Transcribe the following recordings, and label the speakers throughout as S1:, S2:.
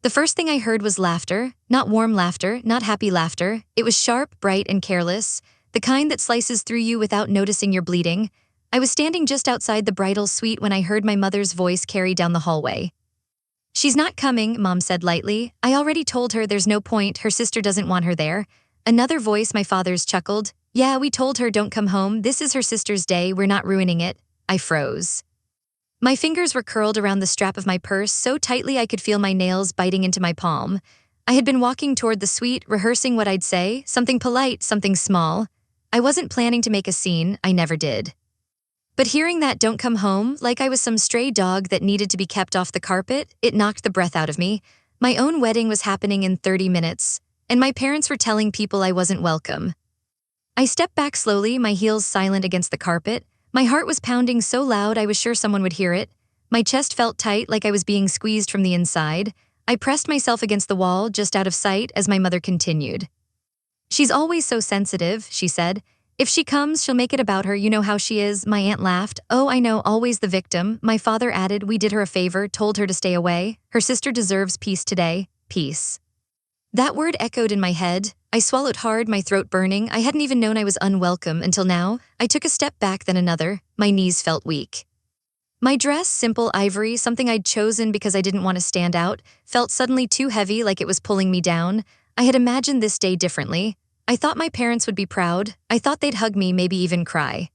S1: The first thing I heard was laughter, not warm laughter, not happy laughter. It was sharp, bright, and careless, the kind that slices through you without noticing you're bleeding. I was standing just outside the bridal suite when I heard my mother's voice carry down the hallway. "She's not coming," Mom said lightly. "I already told her there's no point, her sister doesn't want her there." Another voice, my father's, chuckled. "Yeah, we told her don't come home, this is her sister's day, we're not ruining it." I froze. My fingers were curled around the strap of my purse so tightly I could feel my nails biting into my palm. I had been walking toward the suite, rehearsing what I'd say, something polite, something small. I wasn't planning to make a scene, I never did. But hearing that "don't come home," like I was some stray dog that needed to be kept off the carpet, it knocked the breath out of me. My own wedding was happening in 30 minutes, and my parents were telling people I wasn't welcome. I stepped back slowly, my heels silent against the carpet. My heart was pounding so loud I was sure someone would hear it. My chest felt tight, like I was being squeezed from the inside. I pressed myself against the wall, just out of sight, as my mother continued. "She's always so sensitive," she said. "If she comes, she'll make it about her, you know how she is." My aunt laughed. "Oh, I know, always the victim." My father added, "We did her a favor, told her to stay away. Her sister deserves peace today. Peace." That word echoed in my head. I swallowed hard, my throat burning. I hadn't even known I was unwelcome until now. I took a step back, then another. My knees felt weak. My dress, simple ivory, something I'd chosen because I didn't want to stand out, felt suddenly too heavy, like it was pulling me down. I had imagined this day differently. I thought my parents would be proud. I thought they'd hug me, maybe even cry.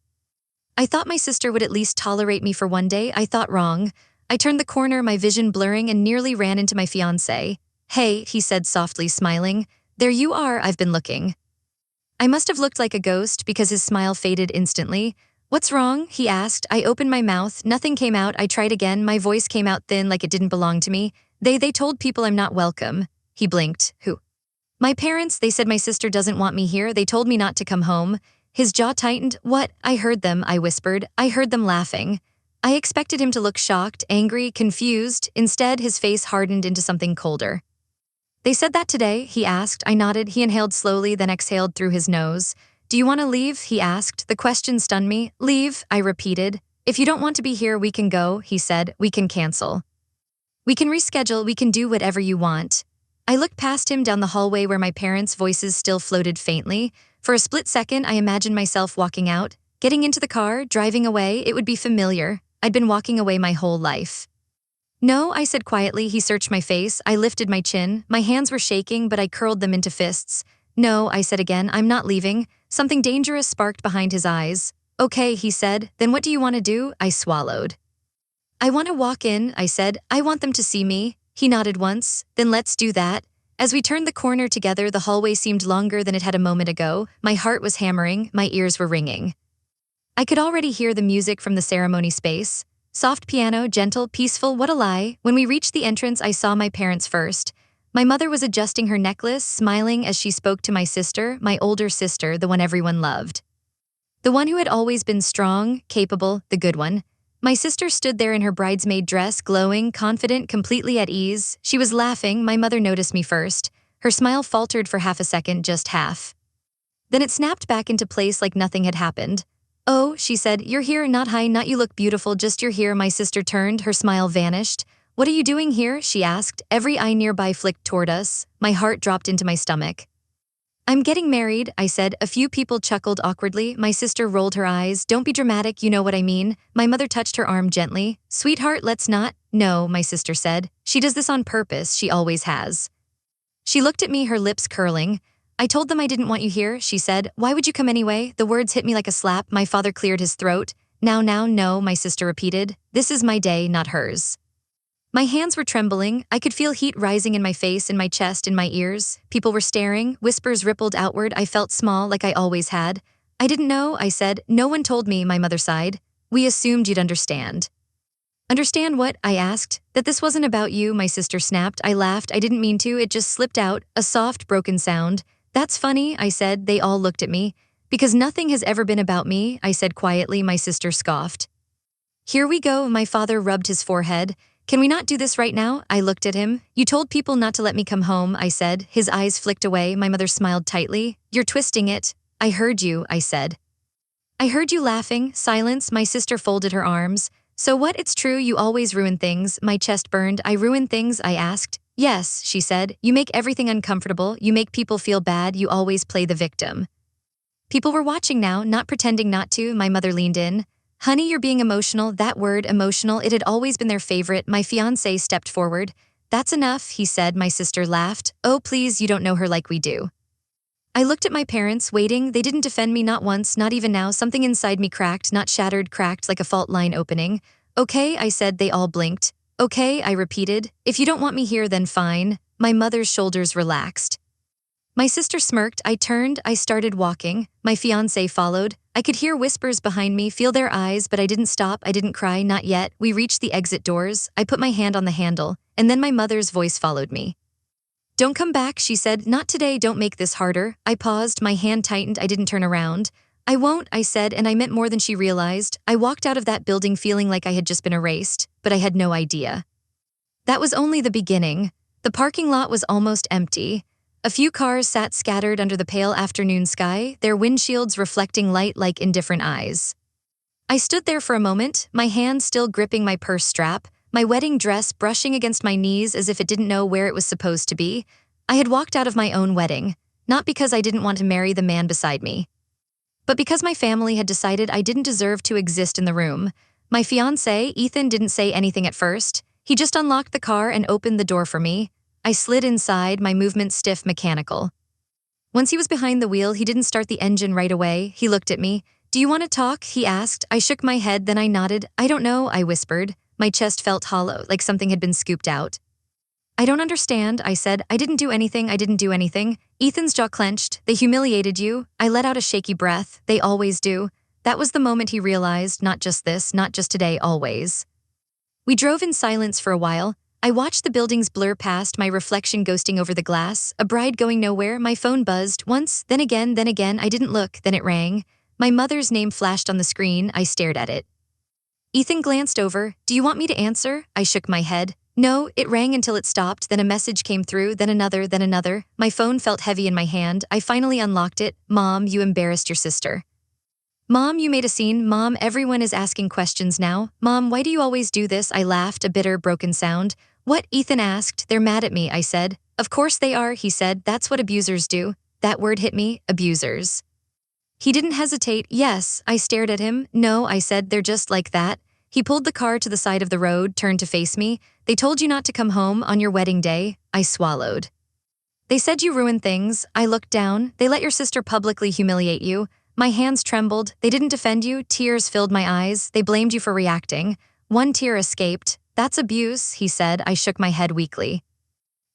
S1: I thought my sister would at least tolerate me for one day. I thought wrong. I turned the corner, my vision blurring, and nearly ran into my fiancé. "Hey," he said softly, smiling. "There you are, I've been looking." I must have looked like a ghost because his smile faded instantly. "What's wrong?" he asked. I opened my mouth. Nothing came out. I tried again. My voice came out thin, like it didn't belong to me. They told people I'm not welcome." He blinked. "Who?" "My parents. They said my sister doesn't want me here. They told me not to come home." His jaw tightened. "What?" "I heard them," I whispered. "I heard them laughing." I expected him to look shocked, angry, confused. Instead, his face hardened into something colder. "They said that today?" he asked. I nodded. He inhaled slowly, then exhaled through his nose. "Do you want to leave?" he asked. The question stunned me. "Leave?" I repeated. "If you don't want to be here, we can go," he said. "We can cancel. We can reschedule, we can do whatever you want." I looked past him down the hallway where my parents' voices still floated faintly. For a split second, I imagined myself walking out, getting into the car, driving away. It would be familiar. I'd been walking away my whole life. "No," I said quietly. He searched my face. I lifted my chin. My hands were shaking, but I curled them into fists. "No," I said again. "I'm not leaving." Something dangerous sparked behind his eyes. "Okay," he said. "Then what do you want to do?" I swallowed. "I want to walk in," I said. "I want them to see me." He nodded once. "Then let's do that." As we turned the corner together, the hallway seemed longer than it had a moment ago. My heart was hammering. My ears were ringing. I could already hear the music from the ceremony space. Soft piano, gentle, peaceful, what a lie. When we reached the entrance, I saw my parents first. My mother was adjusting her necklace, smiling as she spoke to my sister, my older sister, the one everyone loved. The one who had always been strong, capable, the good one. My sister stood there in her bridesmaid dress, glowing, confident, completely at ease. She was laughing. My mother noticed me first. Her smile faltered for half a second, just half. Then it snapped back into place like nothing had happened. "Oh," she said, "you're here, not hi, not you look beautiful, just you're here." My sister turned, her smile vanished. "What are you doing here?" she asked. Every eye nearby flicked toward us. My heart dropped into my stomach. "I'm getting married," I said. A few people chuckled awkwardly. My sister rolled her eyes. "Don't be dramatic, you know what I mean." My mother touched her arm gently. "Sweetheart, let's not." "No," my sister said. "She does this on purpose, she always has." She looked at me, her lips curling. "I told them I didn't want you here," she said. "Why would you come anyway?" The words hit me like a slap. My father cleared his throat. Now, no," my sister repeated. "This is my day, not hers." My hands were trembling. I could feel heat rising in my face, in my chest, in my ears. People were staring. Whispers rippled outward. I felt small, like I always had. "I didn't know," I said. "No one told me," my mother sighed. "We assumed you'd understand." "Understand what?" I asked. "That this wasn't about you," my sister snapped. I laughed. I didn't mean to. It just slipped out, a soft, broken sound. "That's funny," I said. They all looked at me. "Because nothing has ever been about me," I said quietly. My sister scoffed. "Here we go," my father rubbed his forehead. "Can we not do this right now?" I looked at him. "You told people not to let me come home," I said. His eyes flicked away. My mother smiled tightly. "You're twisting it." "I heard you," I said. "I heard you laughing." Silence. My sister folded her arms. "So what? It's true, you always ruin things." My chest burned. "I ruin things?" I asked. Yes, she said, you make everything uncomfortable, you make people feel bad, you always play the victim. People were watching now, not pretending not to. My mother leaned in. Honey, you're being emotional. That word, emotional, it had always been their favorite. My fiancé stepped forward. That's enough, he said. My sister laughed. Oh, please, you don't know her like we do. I looked at my parents, waiting. They didn't defend me, not once, not even now. Something inside me cracked, not shattered, cracked like a fault line opening. Okay, I said. They all blinked. Okay, I repeated. If you don't want me here, then fine. My mother's shoulders relaxed. My sister smirked. I turned. I started walking. My fiancé followed. I could hear whispers behind me, feel their eyes, but I didn't stop. I didn't cry, not yet. We reached the exit doors. I put my hand on the handle, and then my mother's voice followed me. Don't come back, she said. Not today, don't make this harder. I paused, my hand tightened, I didn't turn around. I won't, I said, and I meant more than she realized. I walked out of that building feeling like I had just been erased, but I had no idea. That was only the beginning. The parking lot was almost empty. A few cars sat scattered under the pale afternoon sky, their windshields reflecting light like indifferent eyes. I stood there for a moment, my hand still gripping my purse strap, my wedding dress brushing against my knees as if it didn't know where it was supposed to be. I had walked out of my own wedding, not because I didn't want to marry the man beside me, but because my family had decided I didn't deserve to exist in the room. My fiancé, Ethan, didn't say anything at first. He just unlocked the car and opened the door for me. I slid inside, my movements stiff, mechanical. Once he was behind the wheel, he didn't start the engine right away. He looked at me. Do you want to talk? He asked. I shook my head, then I nodded. I don't know, I whispered. My chest felt hollow, like something had been scooped out. I don't understand, I said. I didn't do anything. Ethan's jaw clenched. They humiliated you. I let out a shaky breath. They always do. That was the moment he realized, not just this, not just today, always. We drove in silence for a while. I watched the buildings blur past, my reflection ghosting over the glass, a bride going nowhere. My phone buzzed once, then again. I didn't look, then it rang. My mother's name flashed on the screen. I stared at it. Ethan glanced over. Do you want me to answer? I shook my head. No, it rang until it stopped, then a message came through, then another. My phone felt heavy in my hand. I finally unlocked it. Mom, you embarrassed your sister. Mom, you made a scene. Mom, everyone is asking questions now. Mom, why do you always do this? I laughed, a bitter, broken sound. What? Ethan asked. They're mad at me, I said. Of course they are, he said. That's what abusers do. That word hit me. Abusers. He didn't hesitate. Yes, I stared at him. No, I said, they're just like that. He pulled the car to the side of the road, turned to face me. They told you not to come home on your wedding day. I swallowed. They said you ruined things. I looked down. They let your sister publicly humiliate you. My hands trembled. They didn't defend you. Tears filled my eyes. They blamed you for reacting. One tear escaped. That's abuse, he said. I shook my head weakly.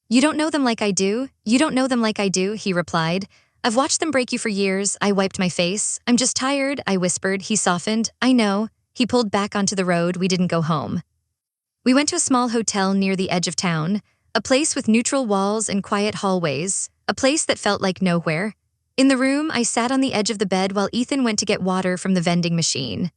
S1: You don't know them like I do. You don't know them like I do, he replied. I've watched them break you for years. I wiped my face. I'm just tired, I whispered. He softened. I know. He pulled back onto the road. We didn't go home. We went to a small hotel near the edge of town, a place with neutral walls and quiet hallways, a place that felt like nowhere. In the room, I sat on the edge of the bed while Ethan went to get water from the vending machine.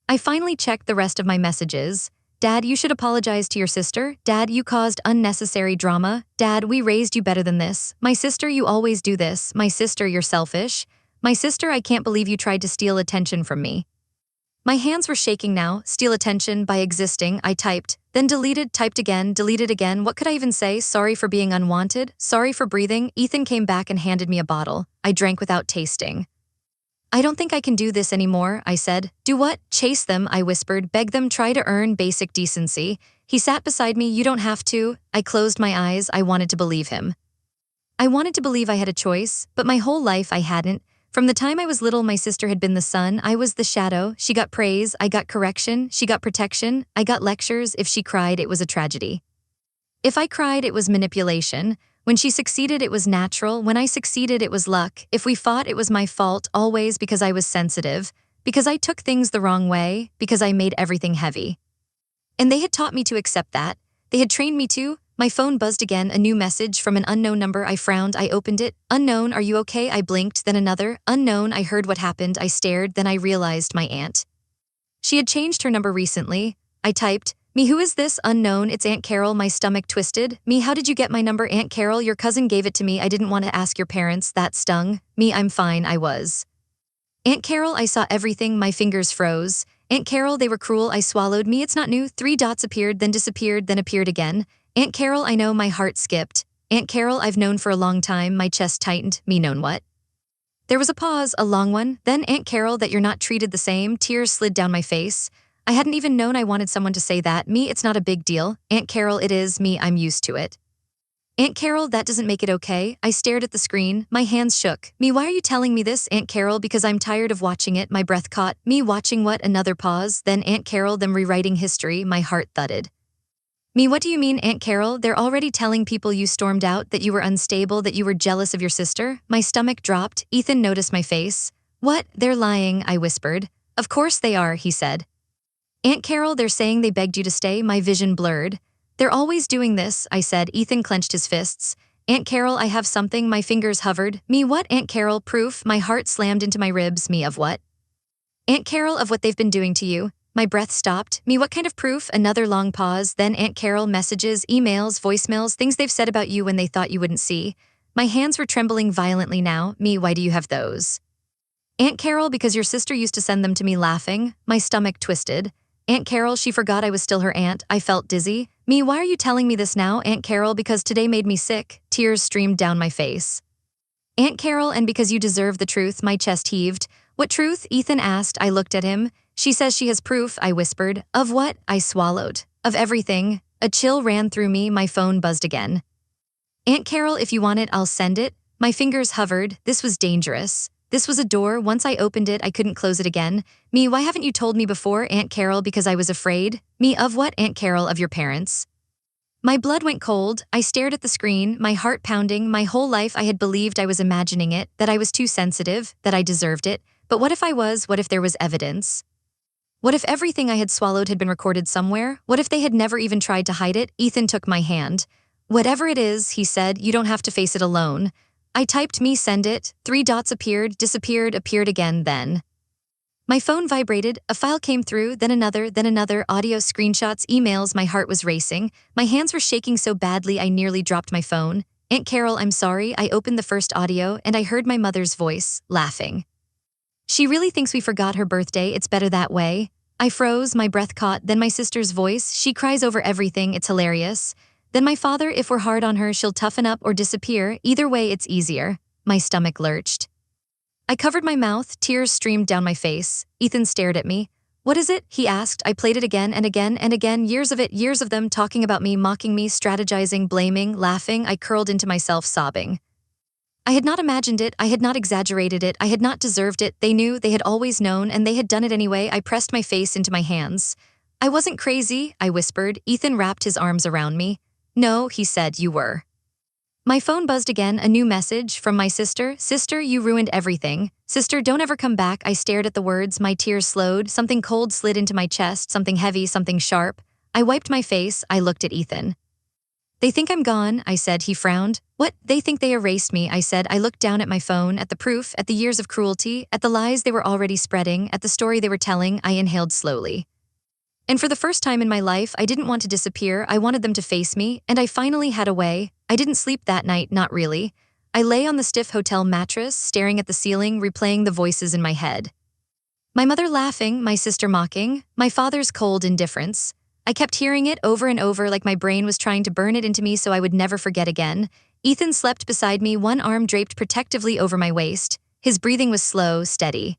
S1: I finally checked the rest of my messages. Dad, you should apologize to your sister. Dad, you caused unnecessary drama. Dad, we raised you better than this. My sister, you always do this. My sister, you're selfish. My sister, I can't believe you tried to steal attention from me. My hands were shaking now. Steal attention by existing, I typed. Then deleted, typed again, deleted again. What could I even say? Sorry for being unwanted. Sorry for breathing. Ethan came back and handed me a bottle. I drank without tasting. I don't think I can do this anymore, I said. Do what? Chase them, I whispered. Beg them, try to earn basic decency. He sat beside me. You don't have to. I closed my eyes. I wanted to believe him. I wanted to believe I had a choice, but my whole life I hadn't. From the time I was little, my sister had been the sun. I was the shadow. She got praise. I got correction. She got protection. I got lectures. If she cried, it was a tragedy. If I cried, it was manipulation. When she succeeded, it was natural. When I succeeded, it was luck. If we fought, it was my fault, always because I was sensitive, because I took things the wrong way, because I made everything heavy. And they had taught me to accept that. They had trained me to. My phone buzzed again, a new message from an unknown number. I frowned. I opened it. Unknown, are you okay? I blinked, then another. Unknown, I heard what happened. I stared, then I realized my aunt. She had changed her number recently. I typed, Me, who is this? Unknown, it's Aunt Carol. My stomach twisted. Me, how did you get my number? Aunt Carol, your cousin gave it to me. I didn't want to ask your parents. That stung. Me, I'm fine. I was. Aunt Carol, I saw everything. My fingers froze. Aunt Carol, they were cruel. I swallowed. Me, it's not new. 3 dots appeared, then disappeared, then appeared again. Aunt Carol, I know, my heart skipped. Aunt Carol, I've known for a long time, my chest tightened. Me known what? There was a pause, a long one. Then, Aunt Carol, that you're not treated the same. Tears slid down my face. I hadn't even known I wanted someone to say that. Me, it's not a big deal. Aunt Carol, it is. Me, I'm used to it. Aunt Carol, that doesn't make it okay. I stared at the screen. My hands shook. Me, why are you telling me this, Aunt Carol? Because I'm tired of watching it. My breath caught. Me watching what? Another pause. Then Aunt Carol, them rewriting history. My heart thudded. Me, what do you mean, Aunt Carol? They're already telling people you stormed out, that you were unstable, that you were jealous of your sister? My stomach dropped. Ethan noticed my face. What? They're lying, I whispered. Of course they are, he said. Aunt Carol, they're saying they begged you to stay. My vision blurred. They're always doing this, I said. Ethan clenched his fists. Aunt Carol, I have something. My fingers hovered. Me, what? Aunt Carol, proof. My heart slammed into my ribs. Me, of what? Aunt Carol, of what they've been doing to you. My breath stopped. Me, what kind of proof? Another long pause. Then Aunt Carol, messages, emails, voicemails, things they've said about you when they thought you wouldn't see. My hands were trembling violently now. Me, why do you have those? Aunt Carol, because your sister used to send them to me, laughing. My stomach twisted. Aunt Carol, she forgot I was still her aunt. I felt dizzy. Me, why are you telling me this now, Aunt Carol? Because today made me sick. Tears streamed down my face. Aunt Carol, and because you deserve the truth. My chest heaved. What truth? Ethan asked. I looked at him. She says she has proof, I whispered. Of what? I swallowed. Of everything. A chill ran through me. My phone buzzed again. Aunt Carol, if you want it, I'll send it. My fingers hovered. This was dangerous. This was a door. Once I opened it, I couldn't close it again. Me, why haven't you told me before, Aunt Carol? Because I was afraid. Me, of what, Aunt Carol? Of your parents. My blood went cold. I stared at the screen, my heart pounding. My whole life I had believed I was imagining it, that I was too sensitive, that I deserved it. But what if I was? What if there was evidence? What if everything I had swallowed had been recorded somewhere? What if they had never even tried to hide it? Ethan took my hand. Whatever it is, he said, you don't have to face it alone. I typed me send it. 3 dots appeared, disappeared, appeared again, then. My phone vibrated, a file came through, then another, audio, screenshots, emails. My heart was racing. My hands were shaking so badly I nearly dropped my phone. Aunt Carol, I'm sorry. I opened the first audio and I heard my mother's voice, laughing. She really thinks we forgot her birthday. It's better that way. I froze, my breath caught, then my sister's voice. She cries over everything, it's hilarious. Then my father, if we're hard on her, she'll toughen up or disappear. Either way, it's easier. My stomach lurched. I covered my mouth, tears streamed down my face. Ethan stared at me. What is it? He asked. I played it again and again and again, years of it, years of them talking about me, mocking me, strategizing, blaming, laughing. I curled into myself, sobbing. I had not imagined it, I had not exaggerated it, I had not deserved it. They knew, they had always known, and they had done it anyway. I pressed my face into my hands. I wasn't crazy, I whispered. Ethan wrapped his arms around me. No, he said, you were. My phone buzzed again, a new message from my sister. Sister, you ruined everything. Sister, don't ever come back. I stared at the words, my tears slowed. Something cold slid into my chest, something heavy, something sharp. I wiped my face, I looked at Ethan. They think I'm gone, I said. He frowned. What? They think they erased me, I said. I looked down at my phone, at the proof, at the years of cruelty, at the lies they were already spreading, at the story they were telling. I inhaled slowly. And for the first time in my life, I didn't want to disappear. I wanted them to face me, and I finally had a way. I didn't sleep that night, not really. I lay on the stiff hotel mattress, staring at the ceiling, replaying the voices in my head. My mother laughing, my sister mocking, my father's cold indifference. I kept hearing it over and over like my brain was trying to burn it into me so I would never forget again. Ethan slept beside me, one arm draped protectively over my waist. His breathing was slow, steady.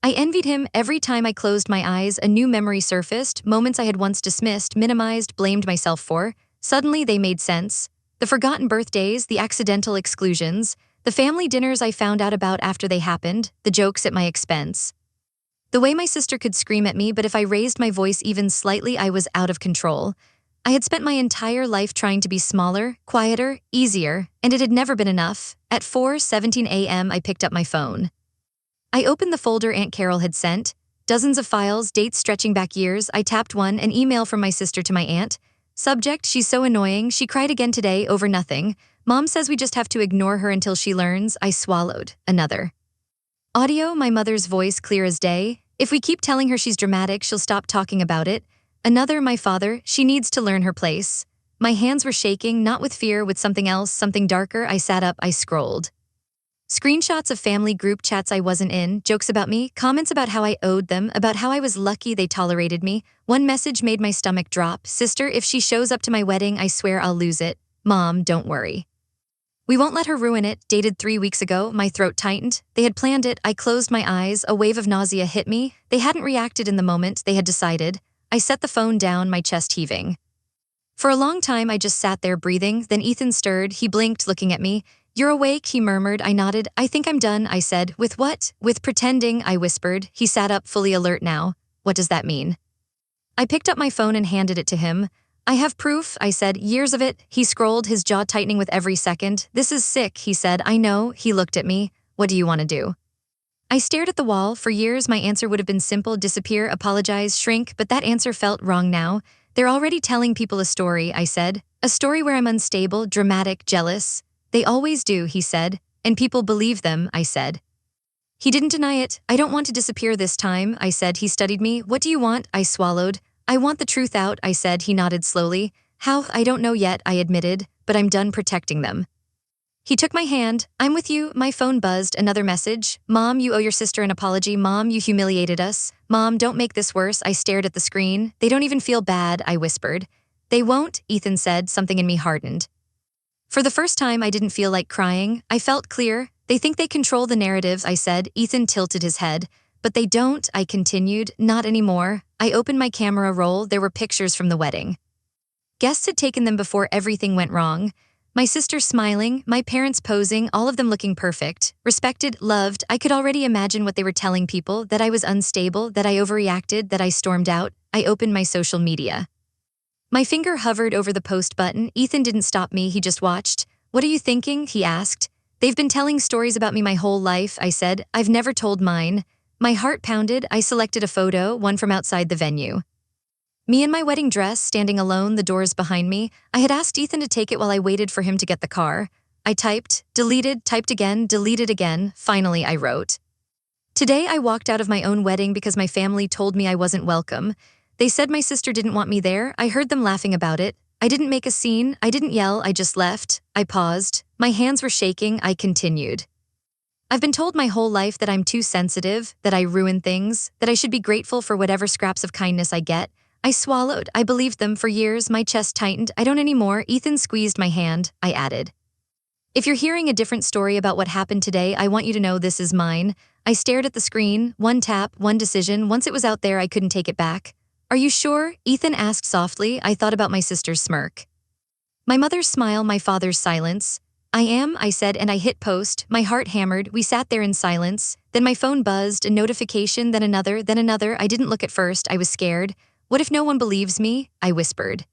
S1: I envied him. Every time I closed my eyes, a new memory surfaced, moments I had once dismissed, minimized, blamed myself for. Suddenly they made sense. The forgotten birthdays, the accidental exclusions, the family dinners I found out about after they happened, the jokes at my expense. The way my sister could scream at me, but if I raised my voice even slightly, I was out of control. I had spent my entire life trying to be smaller, quieter, easier, and it had never been enough. At 4:17 a.m., I picked up my phone. I opened the folder Aunt Carol had sent. Dozens of files, dates stretching back years. I tapped one, an email from my sister to my aunt. Subject, she's so annoying. She cried again today over nothing. Mom says we just have to ignore her until she learns. I swallowed. Another. Audio, my mother's voice clear as day. If we keep telling her she's dramatic, she'll stop talking about it. Another, my father, she needs to learn her place. My hands were shaking, not with fear, with something else, something darker. I sat up, I scrolled. Screenshots of family group chats I wasn't in, jokes about me, comments about how I owed them, about how I was lucky they tolerated me. One message made my stomach drop. Sister, if she shows up to my wedding, I swear I'll lose it. Mom, don't worry. We won't let her ruin it. Dated 3 weeks ago, my throat tightened. They had planned it. I closed my eyes. A wave of nausea hit me. They hadn't reacted in the moment. They had decided. I set the phone down, my chest heaving. For a long time, I just sat there breathing. Then Ethan stirred. He blinked, looking at me. You're awake, he murmured. I nodded. I think I'm done, I said. With what? With pretending, I whispered. He sat up, fully alert now. What does that mean? I picked up my phone and handed it to him. I have proof, I said. Years of it. He scrolled, his jaw tightening with every second. This is sick, he said. I know. He looked at me. What do you want to do? I stared at the wall. For years, my answer would have been simple: disappear, apologize, shrink, but that answer felt wrong now. They're already telling people a story, I said. A story where I'm unstable, dramatic, jealous. They always do, he said. And people believe them, I said. He didn't deny it. I don't want to disappear this time, I said. He studied me. What do you want? I swallowed. I want the truth out, I said. He nodded slowly. How? I don't know yet, I admitted, but I'm done protecting them. He took my hand. I'm with you. My phone buzzed. Another message. Mom, you owe your sister an apology. Mom, you humiliated us. Mom, don't make this worse. I stared at the screen. They don't even feel bad, I whispered. They won't, Ethan said. Something in me hardened. For the first time, I didn't feel like crying. I felt clear. They think they control the narratives, I said. Ethan tilted his head. But they don't, I continued. Not anymore. I opened my camera roll. There were pictures from the wedding. Guests had taken them before everything went wrong. My sister smiling, my parents posing, all of them looking perfect. Respected, loved. I could already imagine what they were telling people, that I was unstable, that I overreacted, that I stormed out. I opened my social media. My finger hovered over the post button. Ethan didn't stop me, he just watched. What are you thinking? He asked. They've been telling stories about me my whole life, I said. I've never told mine. My heart pounded. I selected a photo, one from outside the venue. Me in my wedding dress, standing alone, the doors behind me. I had asked Ethan to take it while I waited for him to get the car. I typed, deleted, typed again, deleted again. Finally, I wrote. Today, I walked out of my own wedding because my family told me I wasn't welcome. They said my sister didn't want me there. I heard them laughing about it. I didn't make a scene. I didn't yell. I just left. I paused. My hands were shaking. I continued. I've been told my whole life that I'm too sensitive, that I ruin things, that I should be grateful for whatever scraps of kindness I get. I swallowed. I believed them for years. My chest tightened. I don't anymore. Ethan squeezed my hand. I added. If you're hearing a different story about what happened today, I want you to know this is mine. I stared at the screen. One tap, one decision. Once it was out there, I couldn't take it back. Are you sure? Ethan asked softly. I thought about my sister's smirk. My mother's smile, my father's silence. I am, I said, and I hit post. My heart hammered. We sat there in silence. Then my phone buzzed, a notification, then another, then another. I didn't look at first. I was scared. What if no one believes me? I whispered.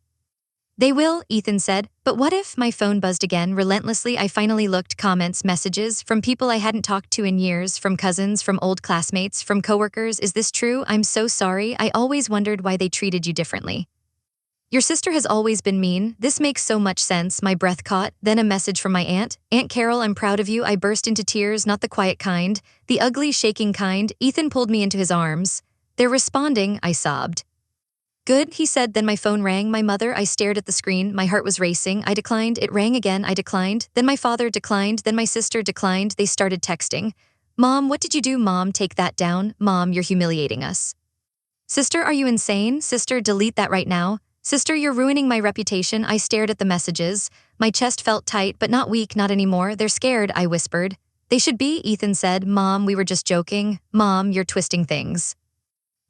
S1: They will, Ethan said. But what if? My phone buzzed again. Relentlessly, I finally looked. Comments, messages, from people I hadn't talked to in years, from cousins, from old classmates, from coworkers. Is this true? I'm so sorry. I always wondered why they treated you differently. Your sister has always been mean. This makes so much sense. My breath caught. Then a message from my aunt. Aunt Carol, I'm proud of you. I burst into tears, not the quiet kind, the ugly, shaking kind. Ethan pulled me into his arms. They're responding, I sobbed. Good, he said. Then my phone rang. My mother. I stared at the screen. My heart was racing. I declined. It rang again. I declined. Then my father declined. Then my sister declined. They started texting. Mom, what did you do? Mom, take that down. Mom, you're humiliating us. Sister, are you insane? Sister, delete that right now. Sister, you're ruining my reputation. I stared at the messages. My chest felt tight, but not weak, not anymore. They're scared, I whispered. They should be, Ethan said. Mom, we were just joking. Mom, you're twisting things.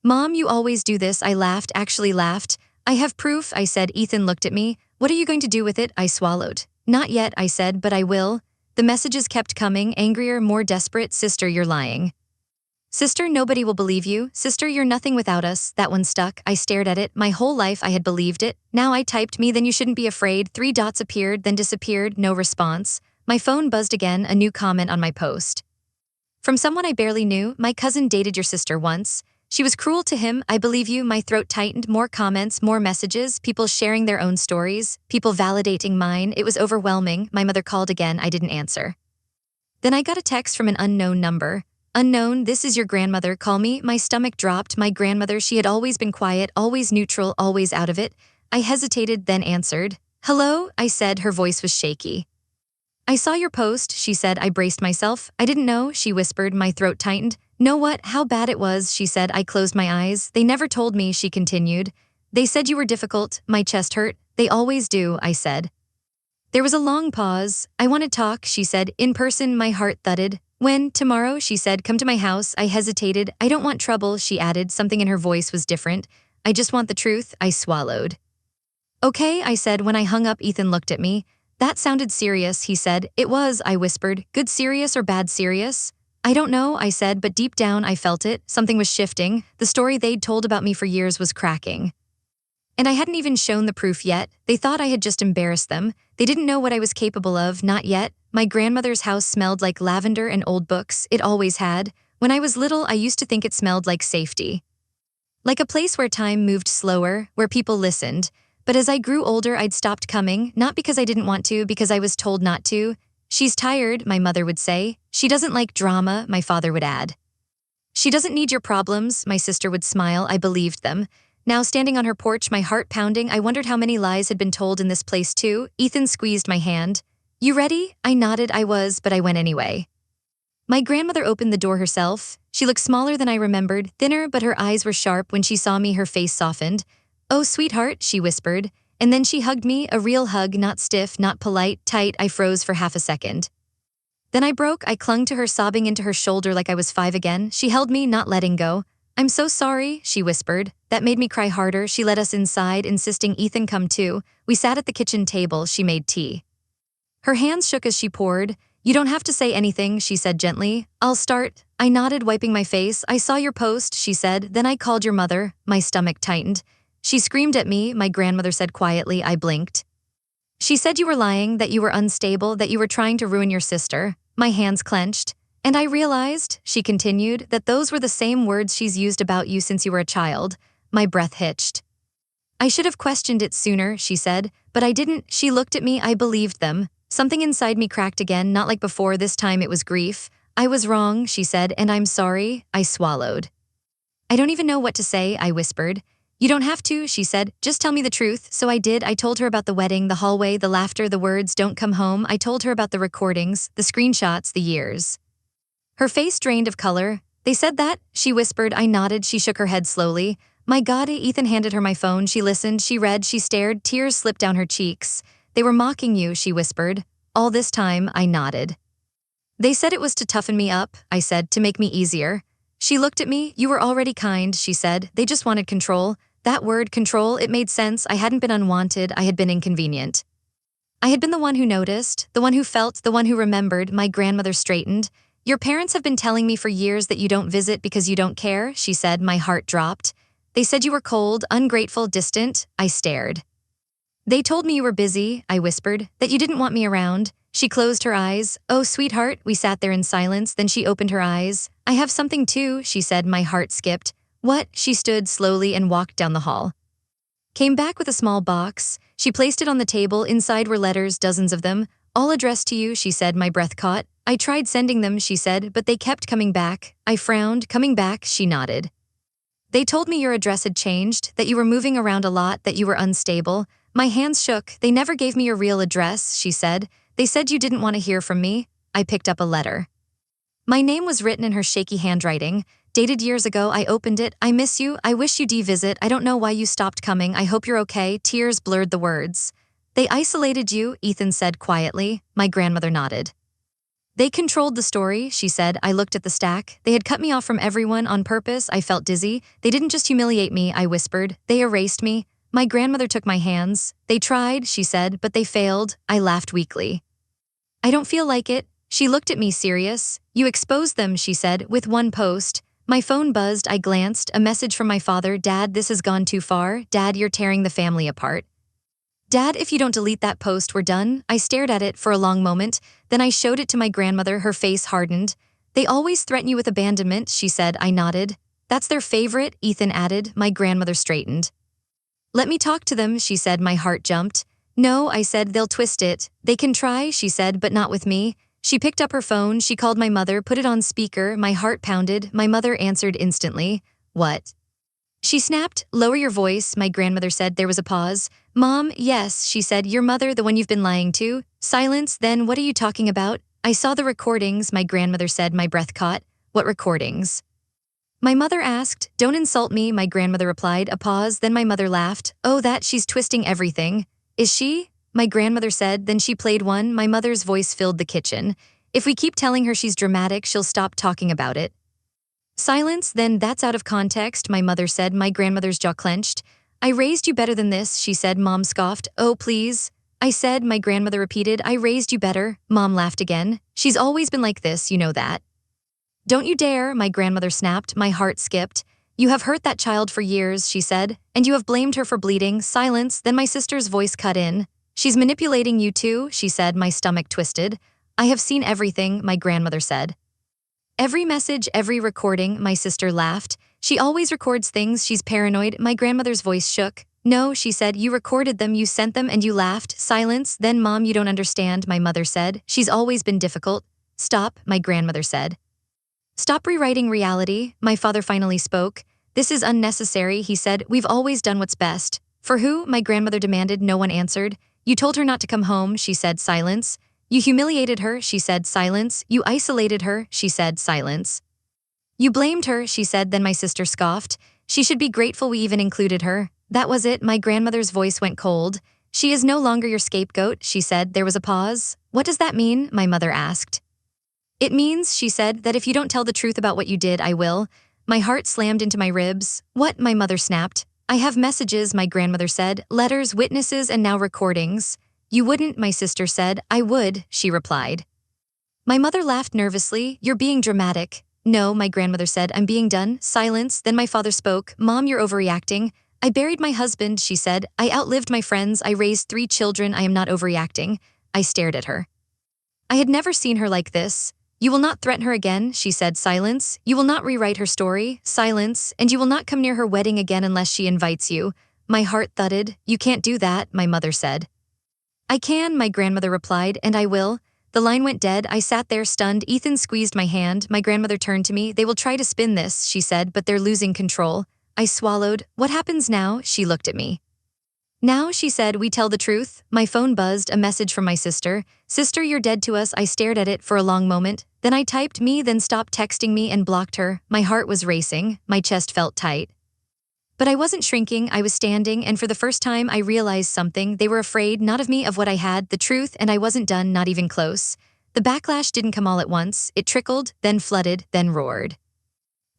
S1: Mom, you always do this. I laughed, actually laughed. I have proof, I said. Ethan looked at me. What are you going to do with it? I swallowed. Not yet, I said, but I will. The messages kept coming, angrier, more desperate. Sister, you're lying. Sister, nobody will believe you. Sister, you're nothing without us. That one stuck. I stared at it. My whole life I had believed it. Now I typed me, then you shouldn't be afraid. 3 dots appeared, then disappeared. No response. My phone buzzed again, a new comment on my post. From someone I barely knew. My cousin dated your sister once. She was cruel to him. I believe you. My throat tightened. More comments, more messages, people sharing their own stories, people validating mine. It was overwhelming. My mother called again. I didn't answer. Then I got a text from an unknown number. Unknown, this is your grandmother. Call me. My stomach dropped. My grandmother, she had always been quiet, always neutral, always out of it. I hesitated, then answered. Hello, I said. Her voice was shaky. I saw your post, she said. I braced myself. I didn't know, she whispered. My throat tightened. Know what? How bad it was, she said. I closed my eyes. They never told me, she continued. They said you were difficult. My chest hurt. They always do, I said. There was a long pause. I want to talk, she said. In person, my heart thudded. When? Tomorrow, she said. Come to my house. I hesitated. I don't want trouble, she added. Something in her voice was different. I just want the truth, I swallowed. Okay, I said. When I hung up, Ethan looked at me. That sounded serious, he said. It was, I whispered. Good serious or bad serious? I don't know, I said, but deep down I felt it. Something was shifting. The story they'd told about me for years was cracking. And I hadn't even shown the proof yet. They thought I had just embarrassed them. They didn't know what I was capable of, not yet. My grandmother's house smelled like lavender and old books. It always had. When I was little, I used to think it smelled like safety. Like a place where time moved slower, where people listened. But as I grew older, I'd stopped coming, not because I didn't want to, because I was told not to. She's tired, my mother would say. She doesn't like drama, my father would add. She doesn't need your problems, my sister would smile. I believed them. Now, standing on her porch, my heart pounding, I wondered how many lies had been told in this place too. Ethan squeezed my hand. You ready? I nodded. I was, but I went anyway. My grandmother opened the door herself. She looked smaller than I remembered, thinner, but her eyes were sharp. When she saw me, her face softened. Oh, sweetheart, she whispered. And then she hugged me, a real hug, not stiff, not polite, tight. I froze for half a second. Then I broke. I clung to her, sobbing into her shoulder like I was 5 again. She held me, not letting go. I'm so sorry, she whispered. That made me cry harder. She led us inside, insisting Ethan come too. We sat at the kitchen table. She made tea. Her hands shook as she poured. You don't have to say anything, she said gently. I'll start. I nodded, wiping my face. I saw your post, she said. Then I called your mother. My stomach tightened. She screamed at me, my grandmother said quietly. I blinked. She said you were lying, that you were unstable, that you were trying to ruin your sister. My hands clenched. And I realized, she continued, that those were the same words she's used about you since you were a child. My breath hitched. I should have questioned it sooner, she said, but I didn't. She looked at me. I believed them. Something inside me cracked again, not like before. This time it was grief. I was wrong, she said, and I'm sorry. I swallowed. I don't even know what to say, I whispered. You don't have to, she said. Just tell me the truth. So I did. I told her about the wedding, the hallway, the laughter, the words, don't come home. I told her about the recordings, the screenshots, the years. Her face drained of color. They said that? She whispered. I nodded. She shook her head slowly. My God, Ethan handed her my phone. She listened. She read. She stared. Tears slipped down her cheeks. They were mocking you, she whispered. All this time, I nodded. They said it was to toughen me up, I said, to make me easier. She looked at me. You were already kind, she said. They just wanted control. That word, control, it made sense. I hadn't been unwanted. I had been inconvenient. I had been the one who noticed, the one who felt, the one who remembered. My grandmother straightened. Your parents have been telling me for years that you don't visit because you don't care, she said. My heart dropped. They said you were cold, ungrateful, distant. I stared. They told me you were busy, I whispered, that you didn't want me around. She closed her eyes. Oh, sweetheart, we sat there in silence. Then she opened her eyes. I have something too, she said. My heart skipped. What? She stood slowly and walked down the hall. Came back with a small box. She placed it on the table. Inside were letters, dozens of them. All addressed to you, she said. My breath caught. I tried sending them, she said, but they kept coming back. I frowned. Coming back, she nodded. They told me your address had changed, that you were moving around a lot, that you were unstable. My hands shook. They never gave me your real address, she said. They said you didn't want to hear from me. I picked up a letter. My name was written in her shaky handwriting. Dated years ago, I opened it. I miss you. I wish you'd visit. I don't know why you stopped coming. I hope you're okay. Tears blurred the words. They isolated you, Ethan said quietly. My grandmother nodded. They controlled the story, she said. I looked at the stack. They had cut me off from everyone on purpose. I felt dizzy. They didn't just humiliate me, I whispered. They erased me. My grandmother took my hands. They tried, she said, but they failed. I laughed weakly. I don't feel like it. She looked at me serious. You exposed them, she said, with one post. My phone buzzed. I glanced. A message from my father. Dad, this has gone too far. Dad, you're tearing the family apart. Dad, if you don't delete that post, we're done. I stared at it for a long moment. Then I showed it to my grandmother. Her face hardened. They always threaten you with abandonment, she said. I nodded. That's their favorite, Ethan added. My grandmother straightened. Let me talk to them, she said. My heart jumped. No, I said, they'll twist it. They can try, she said, but not with me. She picked up her phone. She called my mother, put it on speaker. My heart pounded. My mother answered instantly. What? She snapped. Lower your voice, my grandmother said. There was a pause. Mom, yes, she said. Your mother, the one you've been lying to? Silence. Then what are you talking about? I saw the recordings, my grandmother said, my breath caught. What recordings? My mother asked. Don't insult me, my grandmother replied. A pause, then my mother laughed. Oh, that she's twisting everything. Is she? My grandmother said. Then she played one. My mother's voice filled the kitchen. If we keep telling her she's dramatic, she'll stop talking about it. Silence. Then that's out of context, my mother said. My grandmother's jaw clenched. I raised you better than this, she said. Mom scoffed. Oh, please. I said, my grandmother repeated. I raised you better. Mom laughed again. She's always been like this, you know that. Don't you dare, my grandmother snapped. My heart skipped. You have hurt that child for years, she said, and you have blamed her for bleeding. Silence. Then my sister's voice cut in. She's manipulating you too, she said. My stomach twisted. I have seen everything, my grandmother said. Every message, every recording, my sister laughed. She always records things, she's paranoid. My grandmother's voice shook. No, she said, you recorded them, you sent them, and you laughed. Silence. Then Mom, you don't understand, my mother said. She's always been difficult. Stop, my grandmother said. Stop rewriting reality, my father finally spoke. This is unnecessary, he said. We've always done what's best. For who? My grandmother demanded. No one answered. You told her not to come home, she said. Silence. You humiliated her, she said. Silence. You isolated her, she said. Silence. You blamed her, she said. Then my sister scoffed. She should be grateful we even included her. That was it. My grandmother's voice went cold. She is no longer your scapegoat, she said. There was a pause. What does that mean? My mother asked. It means, she said, that if you don't tell the truth about what you did, I will. My heart slammed into my ribs. What? My mother snapped. I have messages, my grandmother said, letters, witnesses, and now recordings. You wouldn't, my sister said. I would, she replied. My mother laughed nervously. You're being dramatic. No, my grandmother said. I'm being done. Silence. Then my father spoke. Mom, you're overreacting. I buried my husband, she said. I outlived my friends. I raised 3 children. I am not overreacting. I stared at her. I had never seen her like this. You will not threaten her again, she said. Silence. You will not rewrite her story. Silence. And you will not come near her wedding again unless she invites you. My heart thudded. You can't do that, my mother said. I can, my grandmother replied, and I will. The line went dead. I sat there stunned. Ethan squeezed my hand. My grandmother turned to me. They will try to spin this, she said, but they're losing control. I swallowed. What happens now? She looked at me. Now, she said, we tell the truth. My phone buzzed, a message from my sister. Sister, you're dead to us. I stared at it for a long moment. Then I typed me, then stopped texting me and blocked her. My heart was racing. My chest felt tight. But I wasn't shrinking. I was standing, and for the first time I realized something. They were afraid, not of me, of what I had, the truth, and I wasn't done, not even close. The backlash didn't come all at once. It trickled, then flooded, then roared.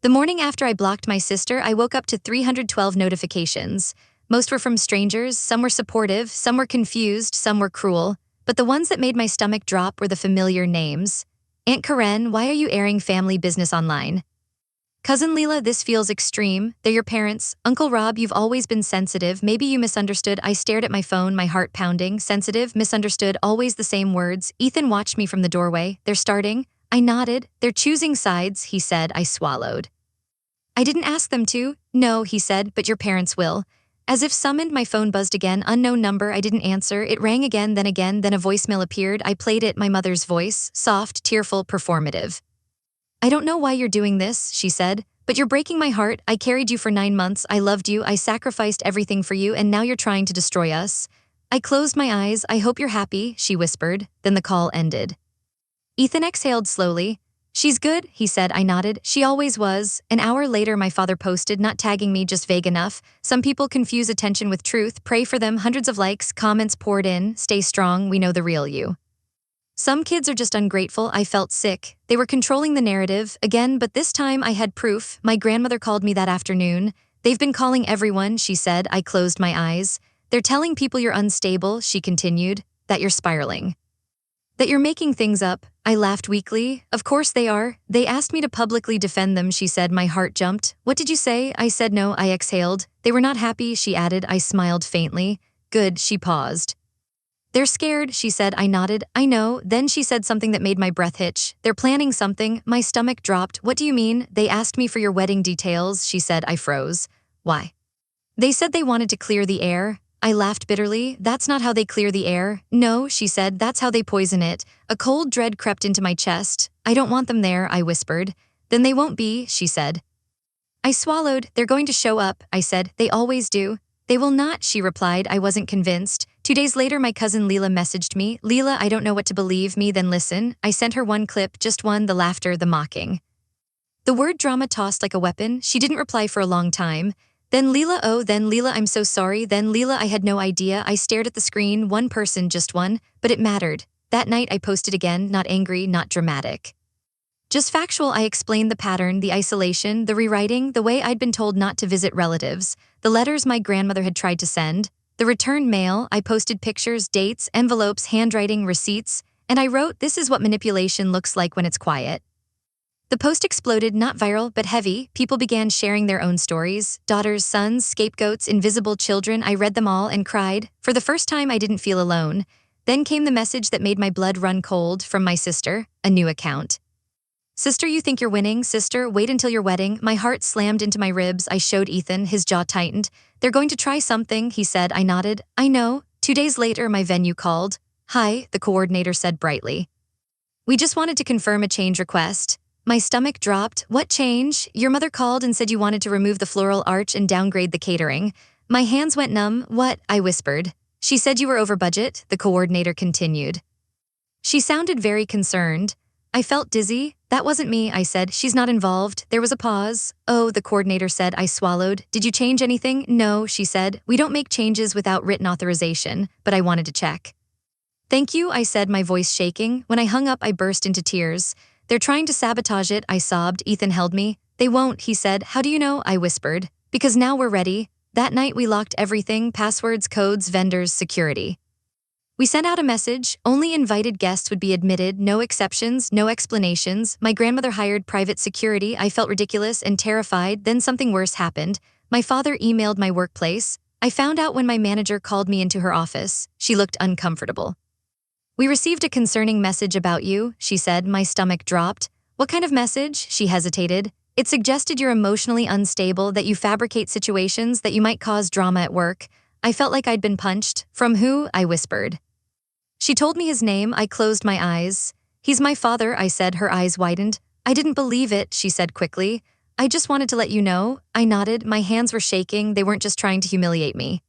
S1: The morning after I blocked my sister, I woke up to 312 notifications. Most were from strangers, some were supportive, some were confused, some were cruel. But the ones that made my stomach drop were the familiar names. Aunt Karen, why are you airing family business online? Cousin Leela, this feels extreme. They're your parents. Uncle Rob, you've always been sensitive. Maybe you misunderstood. I stared at my phone, my heart pounding. Sensitive, misunderstood, always the same words. Ethan watched me from the doorway. They're starting. I nodded. They're choosing sides, he said. I swallowed. I didn't ask them to. No, he said, but your parents will. As if summoned, my phone buzzed again. Unknown number. I didn't answer. It rang again, then a voicemail appeared. I played it, my mother's voice, soft, tearful, performative. I don't know why you're doing this, she said, but you're breaking my heart. I carried you for 9 months. I loved you. I sacrificed everything for you, and now you're trying to destroy us. I closed my eyes. I hope you're happy, she whispered. Then the call ended. Ethan exhaled slowly. She's good, he said. I nodded. She always was. An hour later, my father posted, not tagging me, just vague enough. Some people confuse attention with truth. Pray for them. Hundreds of likes, comments poured in. Stay strong. We know the real you. Some kids are just ungrateful. I felt sick. They were controlling the narrative again, but this time I had proof. My grandmother called me that afternoon. They've been calling everyone, she said. I closed my eyes. They're telling people you're unstable, she continued, that you're spiraling. That you're making things up. I laughed weakly. Of course they are. They asked me to publicly defend them, she said. My heart jumped. What did you say? I said no. I exhaled. They were not happy, she added. I smiled faintly. Good, she paused. They're scared, she said. I nodded. I know. Then she said something that made my breath hitch. They're planning something. My stomach dropped. What do you mean? They asked me for your wedding details, she said. I froze. Why? They said they wanted to clear the air. I laughed bitterly. That's not how they clear the air. No, she said, that's how they poison it. A cold dread crept into my chest. I don't want them there, I whispered. Then they won't be, she said. I swallowed. They're going to show up, I said. They always do. They will not, she replied. I wasn't convinced. 2 days later, my cousin Leela messaged me. Leela, I don't know what to believe. Me, then listen. I sent her one clip, just one, the laughter, the mocking. The word drama tossed like a weapon. She didn't reply for a long time. Then Leela, I'm so sorry. Then Leela, I had no idea. I stared at the screen, one person, just one, but it mattered. That night I posted again, not angry, not dramatic. Just factual. I explained the pattern, the isolation, the rewriting, the way I'd been told not to visit relatives, the letters my grandmother had tried to send, the returned mail. I posted pictures, dates, envelopes, handwriting, receipts, and I wrote, this is what manipulation looks like when it's quiet. The post exploded, not viral, but heavy. People began sharing their own stories, daughters, sons, scapegoats, invisible children. I read them all and cried. For the first time, I didn't feel alone. Then came the message that made my blood run cold from my sister, a new account. Sister, you think you're winning? Sister, wait until your wedding. My heart slammed into my ribs. I showed Ethan, his jaw tightened. They're going to try something, he said. I nodded. I know. 2 days later, my venue called. Hi, the coordinator said brightly. We just wanted to confirm a change request. My stomach dropped. What change? Your mother called and said you wanted to remove the floral arch and downgrade the catering. My hands went numb. What? I whispered. She said you were over budget, the coordinator continued. She sounded very concerned. I felt dizzy. That wasn't me, I said. She's not involved. There was a pause. Oh, the coordinator said. I swallowed. Did you change anything? No, she said. We don't make changes without written authorization, but I wanted to check. Thank you, I said, my voice shaking. When I hung up, I burst into tears. They're trying to sabotage it, I sobbed. Ethan held me. They won't, he said. How do you know? I whispered. Because now we're ready. That night we locked everything, passwords, codes, vendors, security. We sent out a message. Only invited guests would be admitted, no exceptions, no explanations. My grandmother hired private security. I felt ridiculous and terrified. Then something worse happened. My father emailed my workplace. I found out when my manager called me into her office. She looked uncomfortable. We received a concerning message about you, she said. My stomach dropped. What kind of message? She hesitated. It suggested you're emotionally unstable, that you fabricate situations, that you might cause drama at work. I felt like I'd been punched. From who? I whispered. She told me his name. I closed my eyes. He's my father, I said. Her eyes widened. I didn't believe it, she said quickly. I just wanted to let you know. I nodded. My hands were shaking. They weren't just trying to humiliate me.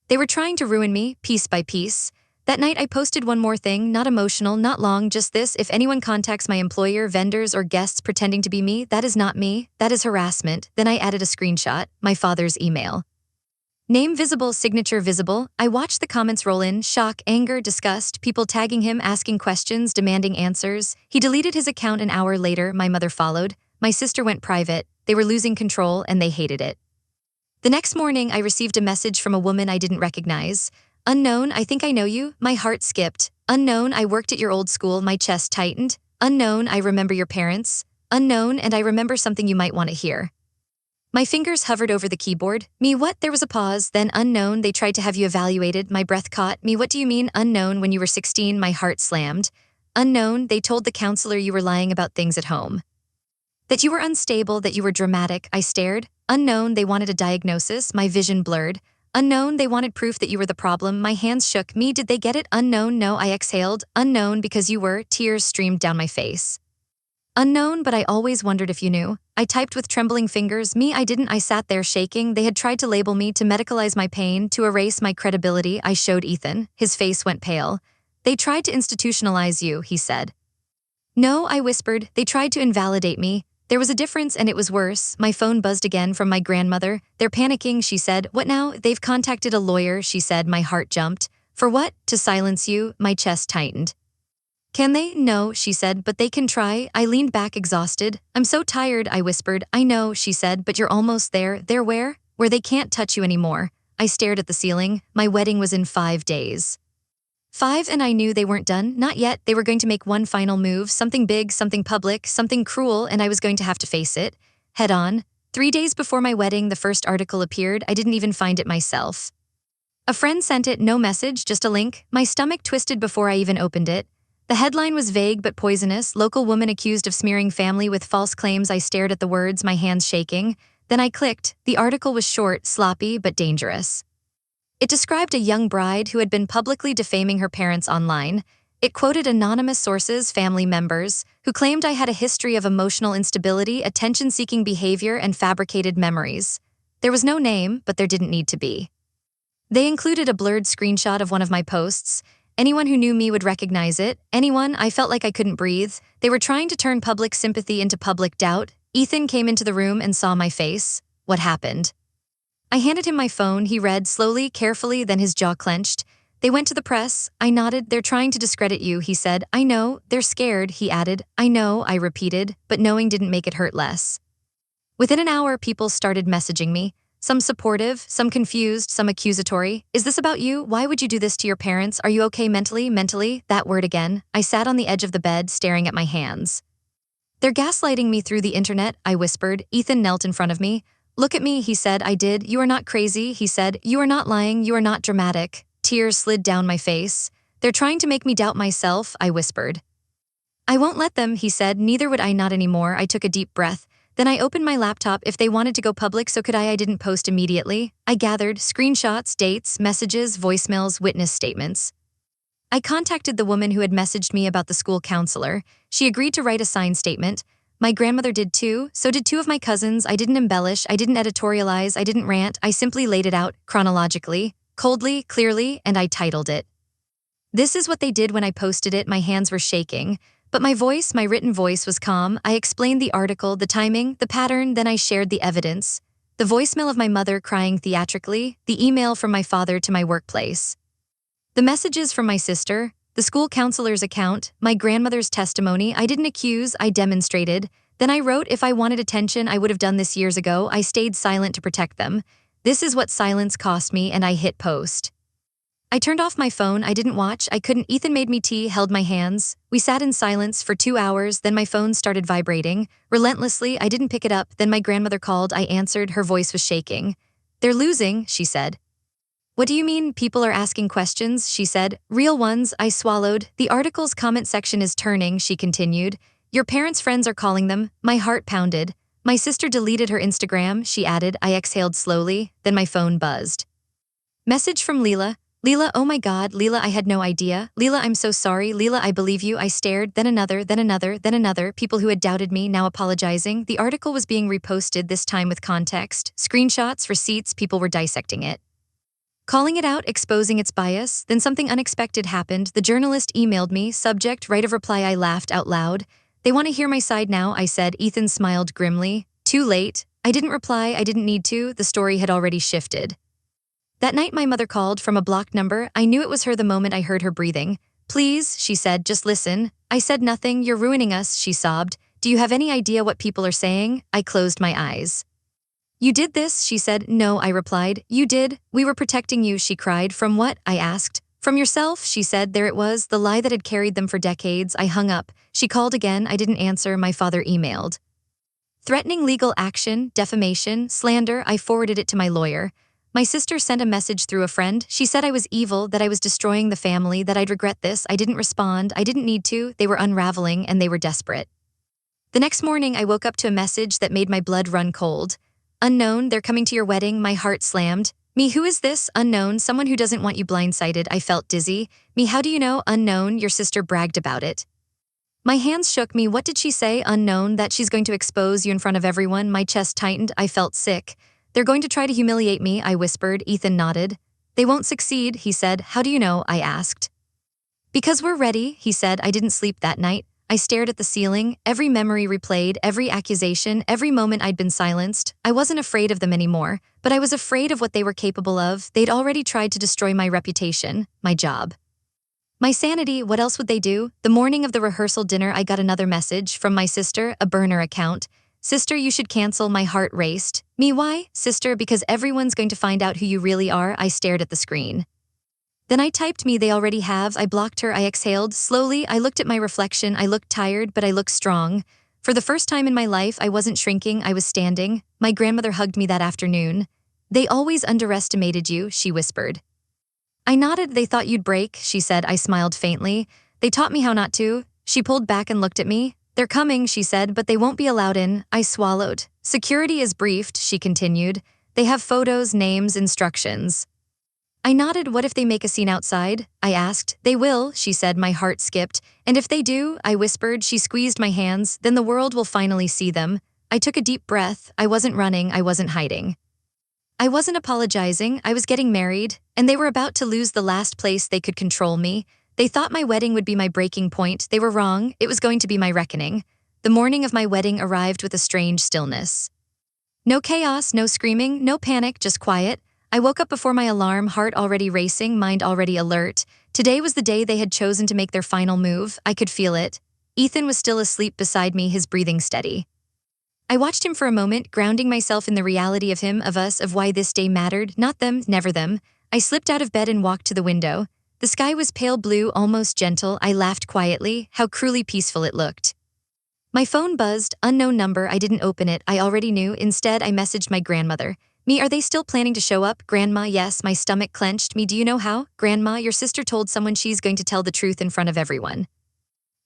S1: They were trying to ruin me, piece by piece. That night I posted one more thing, not emotional, not long, just this. If anyone contacts my employer, vendors, or guests pretending to be me, that is not me. That is harassment. Then I added a screenshot, my father's email. Name visible, signature visible. I watched the comments roll in, shock, anger, disgust, people tagging him, asking questions, demanding answers. He deleted his account an hour later. My mother followed. My sister went private. They were losing control and they hated it. The next morning, I received a message from a woman I didn't recognize. Unknown, I think I know you. My heart skipped. Unknown, I worked at your old school. My chest tightened. Unknown, I remember your parents. Unknown, and I remember something you might want to hear. My fingers hovered over the keyboard. Me, what? There was a pause. Then unknown, they tried to have you evaluated. My breath caught. Me, what do you mean? Unknown, when you were 16, my heart slammed. Unknown, they told the counselor you were lying about things at home. That you were unstable, that you were dramatic. I stared. Unknown, they wanted a diagnosis. My vision blurred. Unknown, they wanted proof that you were the problem. My hands shook. Me, did they get it? Unknown, no, I exhaled. Unknown, because you were. Tears streamed down my face. Unknown, but I always wondered if you knew. I typed with trembling fingers. Me, I didn't. I sat there shaking. They had tried to label me, to medicalize my pain, to erase my credibility. I showed Ethan. His face went pale. They tried to institutionalize you, he said. No, I whispered. They tried to invalidate me. There was a difference and it was worse. My phone buzzed again from my grandmother. They're panicking, she said. What now? They've contacted a lawyer, she said. My heart jumped. For what? To silence you. My chest tightened. Can they? No, she said, but they can try. I leaned back exhausted. I'm so tired, I whispered. I know, she said, but you're almost there. There where? Where they can't touch you anymore. I stared at the ceiling. My wedding was in 5 days. 5, and I knew they weren't done. Not yet. They were going to make one final move, something big, something public, something cruel, and I was going to have to face it. Head on. 3 days before my wedding, the first article appeared. I didn't even find it myself. A friend sent it, no message, just a link. My stomach twisted before I even opened it. The headline was vague but poisonous. Local woman accused of smearing family with false claims. I stared at the words, my hands shaking. Then I clicked. The article was short, sloppy, but dangerous. It described a young bride who had been publicly defaming her parents online. It quoted anonymous sources, family members, who claimed I had a history of emotional instability, attention-seeking behavior, and fabricated memories. There was no name, but there didn't need to be. They included a blurred screenshot of one of my posts. Anyone who knew me would recognize it. Anyone, I felt like I couldn't breathe. They were trying to turn public sympathy into public doubt. Ethan came into the room and saw my face. What happened? I handed him my phone. He read slowly, carefully, then his jaw clenched. They went to the press. I nodded. They're trying to discredit you, he said. I know. They're scared, he added. I know, I repeated, but knowing didn't make it hurt less. Within an hour, people started messaging me. Some supportive, some confused, some accusatory. Is this about you? Why would you do this to your parents? Are you okay mentally? Mentally? That word again. I sat on the edge of the bed, staring at my hands. They're gaslighting me through the internet, I whispered. Ethan knelt in front of me. Look at me, he said. I did. You are not crazy, he said. You are not lying. You are not dramatic. Tears slid down my face. They're trying to make me doubt myself, I whispered. I won't let them, he said. Neither would I, not anymore. I took a deep breath. Then I opened my laptop. If they wanted to go public, so could I. I didn't post immediately. I gathered screenshots, dates, messages, voicemails, witness statements. I contacted the woman who had messaged me about the school counselor. She agreed to write a signed statement. My grandmother did too, so did two of my cousins. I didn't embellish, I didn't editorialize, I didn't rant. I simply laid it out, chronologically, coldly, clearly, and I titled it. This is what they did. When I posted it, my hands were shaking. But my voice, my written voice, was calm. I explained the article, the timing, the pattern, then I shared the evidence. The voicemail of my mother crying theatrically, the email from my father to my workplace. The messages from my sister, the school counselor's account, my grandmother's testimony. I didn't accuse, I demonstrated. Then I wrote, if I wanted attention, I would have done this years ago. I stayed silent to protect them. This is what silence cost me, and I hit post. I turned off my phone. I didn't watch. I couldn't. Ethan made me tea, held my hands. We sat in silence for 2 hours. Then my phone started vibrating. Relentlessly, I didn't pick it up. Then my grandmother called. I answered. Her voice was shaking. They're losing, she said. What do you mean? People are asking questions, she said. Real ones, I swallowed. The article's comment section is turning, she continued. Your parents' friends are calling them. My heart pounded. My sister deleted her Instagram, she added. I exhaled slowly. Then my phone buzzed. Message from Leela. Leela, oh my God, Leela, I had no idea. Leela, I'm so sorry. Leela, I believe you. I stared, then another, then another, then another. People who had doubted me, now apologizing. The article was being reposted, this time with context. Screenshots, receipts, people were dissecting it. Calling it out, exposing its bias. Then something unexpected happened. The journalist emailed me, subject, right of reply. I laughed out loud. They want to hear my side now, I said. Ethan smiled grimly. Too late. I didn't reply, I didn't need to. The story had already shifted. That night my mother called from a blocked number. I knew it was her the moment I heard her breathing. Please, she said, just listen. I said nothing. You're ruining us, she sobbed. Do you have any idea what people are saying? I closed my eyes. You did this, she said. No, I replied. You did. We were protecting you, she cried. From what? I asked. From yourself, she said. There it was, the lie that had carried them for decades. I hung up. She called again. I didn't answer. My father emailed. Threatening legal action, defamation, slander. I forwarded it to my lawyer. My sister sent a message through a friend. She said I was evil, that I was destroying the family, that I'd regret this. I didn't respond. I didn't need to. They were unraveling, and they were desperate. The next morning, I woke up to a message that made my blood run cold. Unknown, they're coming to your wedding. My heart slammed. Me, who is this? Unknown, someone who doesn't want you blindsided. I felt dizzy. Me, how do you know? Unknown, your sister bragged about it. My hands shook. Me, what did she say? Unknown, that she's going to expose you in front of everyone. My chest tightened. I felt sick. They're going to try to humiliate me, I whispered. Ethan nodded. They won't succeed, he said. How do you know? I asked. Because we're ready, he said. I didn't sleep that night. I stared at the ceiling, every memory replayed, every accusation, every moment I'd been silenced. I wasn't afraid of them anymore, but I was afraid of what they were capable of. They'd already tried to destroy my reputation, my job. My sanity, what else would they do? The morning of the rehearsal dinner, I got another message from my sister, a burner account. Sister, you should cancel. My heart raced. Me, why? Sister, because everyone's going to find out who you really are. I stared at the screen. Then I typed, me, they already have. I blocked her. I exhaled. Slowly, I looked at my reflection. I looked tired, but I looked strong. For the first time in my life, I wasn't shrinking. I was standing. My grandmother hugged me that afternoon. They always underestimated you, she whispered. I nodded. They thought you'd break, she said. I smiled faintly. They taught me how not to. She pulled back and looked at me. They're coming, she said, but they won't be allowed in. I swallowed. Security is briefed, she continued. They have photos, names, instructions. I nodded. What if they make a scene outside? I asked. They will, she said. My heart skipped. And if they do, I whispered. She squeezed my hands. Then the world will finally see them. I took a deep breath. I wasn't running. I wasn't hiding. I wasn't apologizing. I was getting married, and they were about to lose the last place they could control me. They thought my wedding would be my breaking point. They were wrong. It was going to be my reckoning. The morning of my wedding arrived with a strange stillness. No chaos, no screaming, no panic, just quiet. I woke up before my alarm, heart already racing, mind already alert. Today was the day they had chosen to make their final move. I could feel it. Ethan was still asleep beside me, his breathing steady. I watched him for a moment, grounding myself in the reality of him, of us, of why this day mattered. Not them, never them. I slipped out of bed and walked to the window. The sky was pale blue, almost gentle. I laughed quietly. How cruelly peaceful it looked. My phone buzzed. Unknown number. I didn't open it. I already knew. Instead, I messaged my grandmother. Me, are they still planning to show up? Grandma, yes. My stomach clenched. Me, do you know how? Grandma, your sister told someone she's going to tell the truth in front of everyone.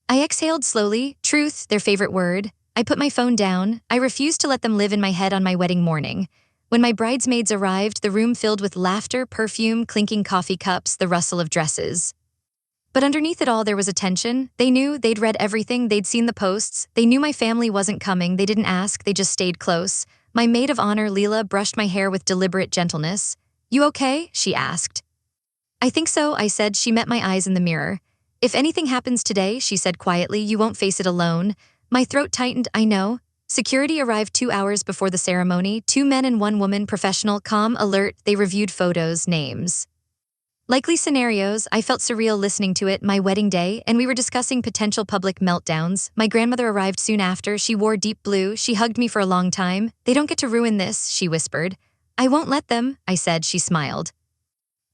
S1: I exhaled slowly. Truth, their favorite word. I put my phone down. I refused to let them live in my head on my wedding morning. When my bridesmaids arrived, the room filled with laughter, perfume, clinking coffee cups, the rustle of dresses. But underneath it all, there was a tension. They knew, they'd read everything, they'd seen the posts. They knew my family wasn't coming. They didn't ask, they just stayed close. My maid of honor, Leela, brushed my hair with deliberate gentleness. You okay? She asked. I think so, I said. She met my eyes in the mirror. If anything happens today, she said quietly, you won't face it alone. My throat tightened. I know. Security arrived 2 hours before the ceremony. 2 men and 1 woman, professional, calm, alert. They reviewed photos, names. Likely scenarios. I felt surreal listening to it, my wedding day, and we were discussing potential public meltdowns. My grandmother arrived soon after. She wore deep blue. She hugged me for a long time. They don't get to ruin this, she whispered. I won't let them, I said. She smiled.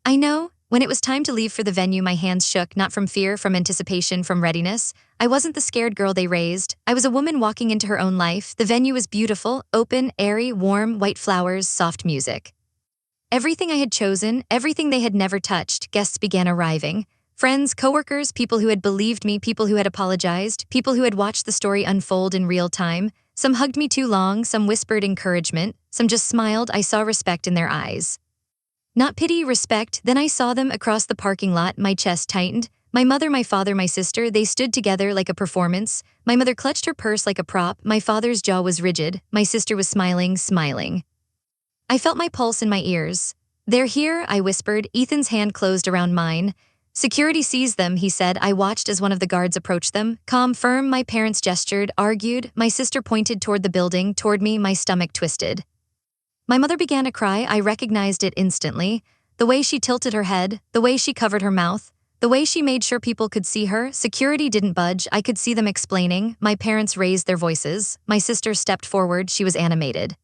S1: I know. When it was time to leave for the venue, my hands shook, not from fear, from anticipation, from readiness. I wasn't the scared girl they raised. I was a woman walking into her own life. The venue was beautiful, open, airy, warm, white flowers, soft music. Everything I had chosen, everything they had never touched. Guests began arriving. Friends, coworkers, people who had believed me, people who had apologized, people who had watched the story unfold in real time. Some hugged me too long, some whispered encouragement, some just smiled. I saw respect in their eyes. Not pity, respect. Then I saw them across the parking lot. My chest tightened. My mother, my father, my sister, they stood together like a performance. My mother clutched her purse like a prop. My father's jaw was rigid. My sister was smiling, smiling. I felt my pulse in my ears. They're here, I whispered. Ethan's hand closed around mine. Security sees them, he said. I watched as one of the guards approached them. Calm, firm, my parents gestured, argued. My sister pointed toward the building, toward me, my stomach twisted. My mother began to cry. I recognized it instantly. The way she tilted her head, the way she covered her mouth, the way she made sure people could see her. Security didn't budge. I could see them explaining. My parents raised their voices. My sister stepped forward. She was animated.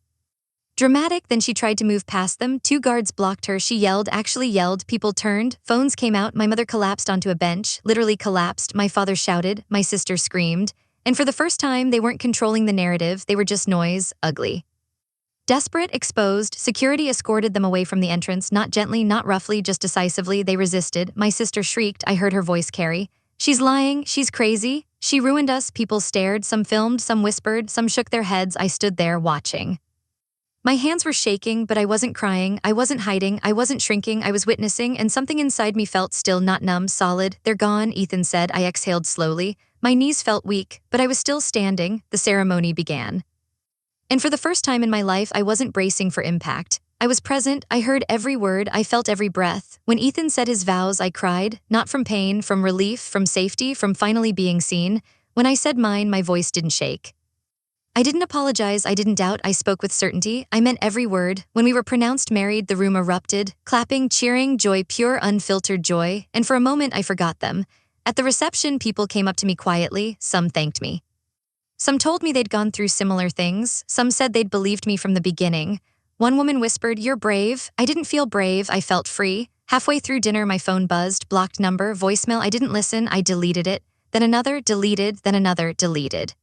S1: Dramatic, then she tried to move past them. 2 guards blocked her. She yelled, actually yelled. People turned. Phones came out. My mother collapsed onto a bench, literally collapsed. My father shouted. My sister screamed. And for the first time, they weren't controlling the narrative. They were just noise, ugly. Desperate, exposed, security escorted them away from the entrance, not gently, not roughly, just decisively. They resisted. My sister shrieked. I heard her voice carry. She's lying. She's crazy. She ruined us. People stared. Some filmed, some whispered, some shook their heads. I stood there, watching. My hands were shaking, but I wasn't crying. I wasn't hiding. I wasn't shrinking. I was witnessing, and something inside me felt still, not numb, solid. They're gone, Ethan said. I exhaled slowly. My knees felt weak, but I was still standing. The ceremony began. And for the first time in my life, I wasn't bracing for impact. I was present. I heard every word. I felt every breath. When Ethan said his vows, I cried, not from pain, from relief, from safety, from finally being seen. When I said mine, my voice didn't shake. I didn't apologize. I didn't doubt. I spoke with certainty. I meant every word. When we were pronounced married, the room erupted, clapping, cheering, joy, pure, unfiltered joy. And for a moment, I forgot them. At the reception, people came up to me quietly. Some thanked me. Some told me they'd gone through similar things. Some said they'd believed me from the beginning. One woman whispered, "You're brave." I didn't feel brave. I felt free. Halfway through dinner, my phone buzzed. Blocked number, voicemail. I didn't listen. I deleted it. Then another, deleted. Then another, deleted.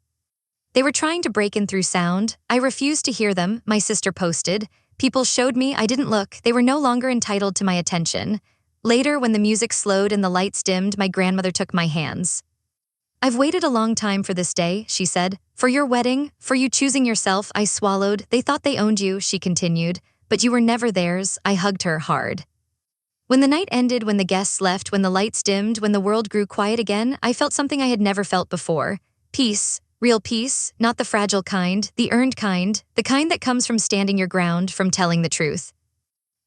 S1: They were trying to break in through sound. I refused to hear them, my sister posted. People showed me. I didn't look. They were no longer entitled to my attention. Later, when the music slowed and the lights dimmed, my grandmother took my hands. "I've waited a long time for this day," she said. "For your wedding, for you choosing yourself." I swallowed. "They thought they owned you," she continued. "But you were never theirs." I hugged her hard. When the night ended, when the guests left, when the lights dimmed, when the world grew quiet again, I felt something I had never felt before. Peace. Real peace, not the fragile kind, the earned kind, the kind that comes from standing your ground, from telling the truth.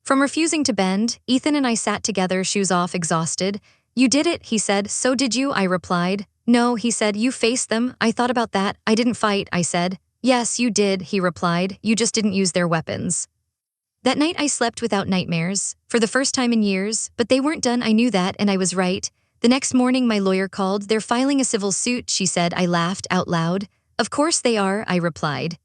S1: From refusing to bend, Ethan and I sat together, shoes off, exhausted. You did it, he said. So did you, I replied. No, he said, you faced them. I thought about that. I didn't fight, I said. Yes, you did, he replied. You just didn't use their weapons. That night I slept without nightmares, for the first time in years, but they weren't done, I knew that, and I was right. The next morning my lawyer called. They're filing a civil suit, she said. I laughed out loud. Of course they are, I replied.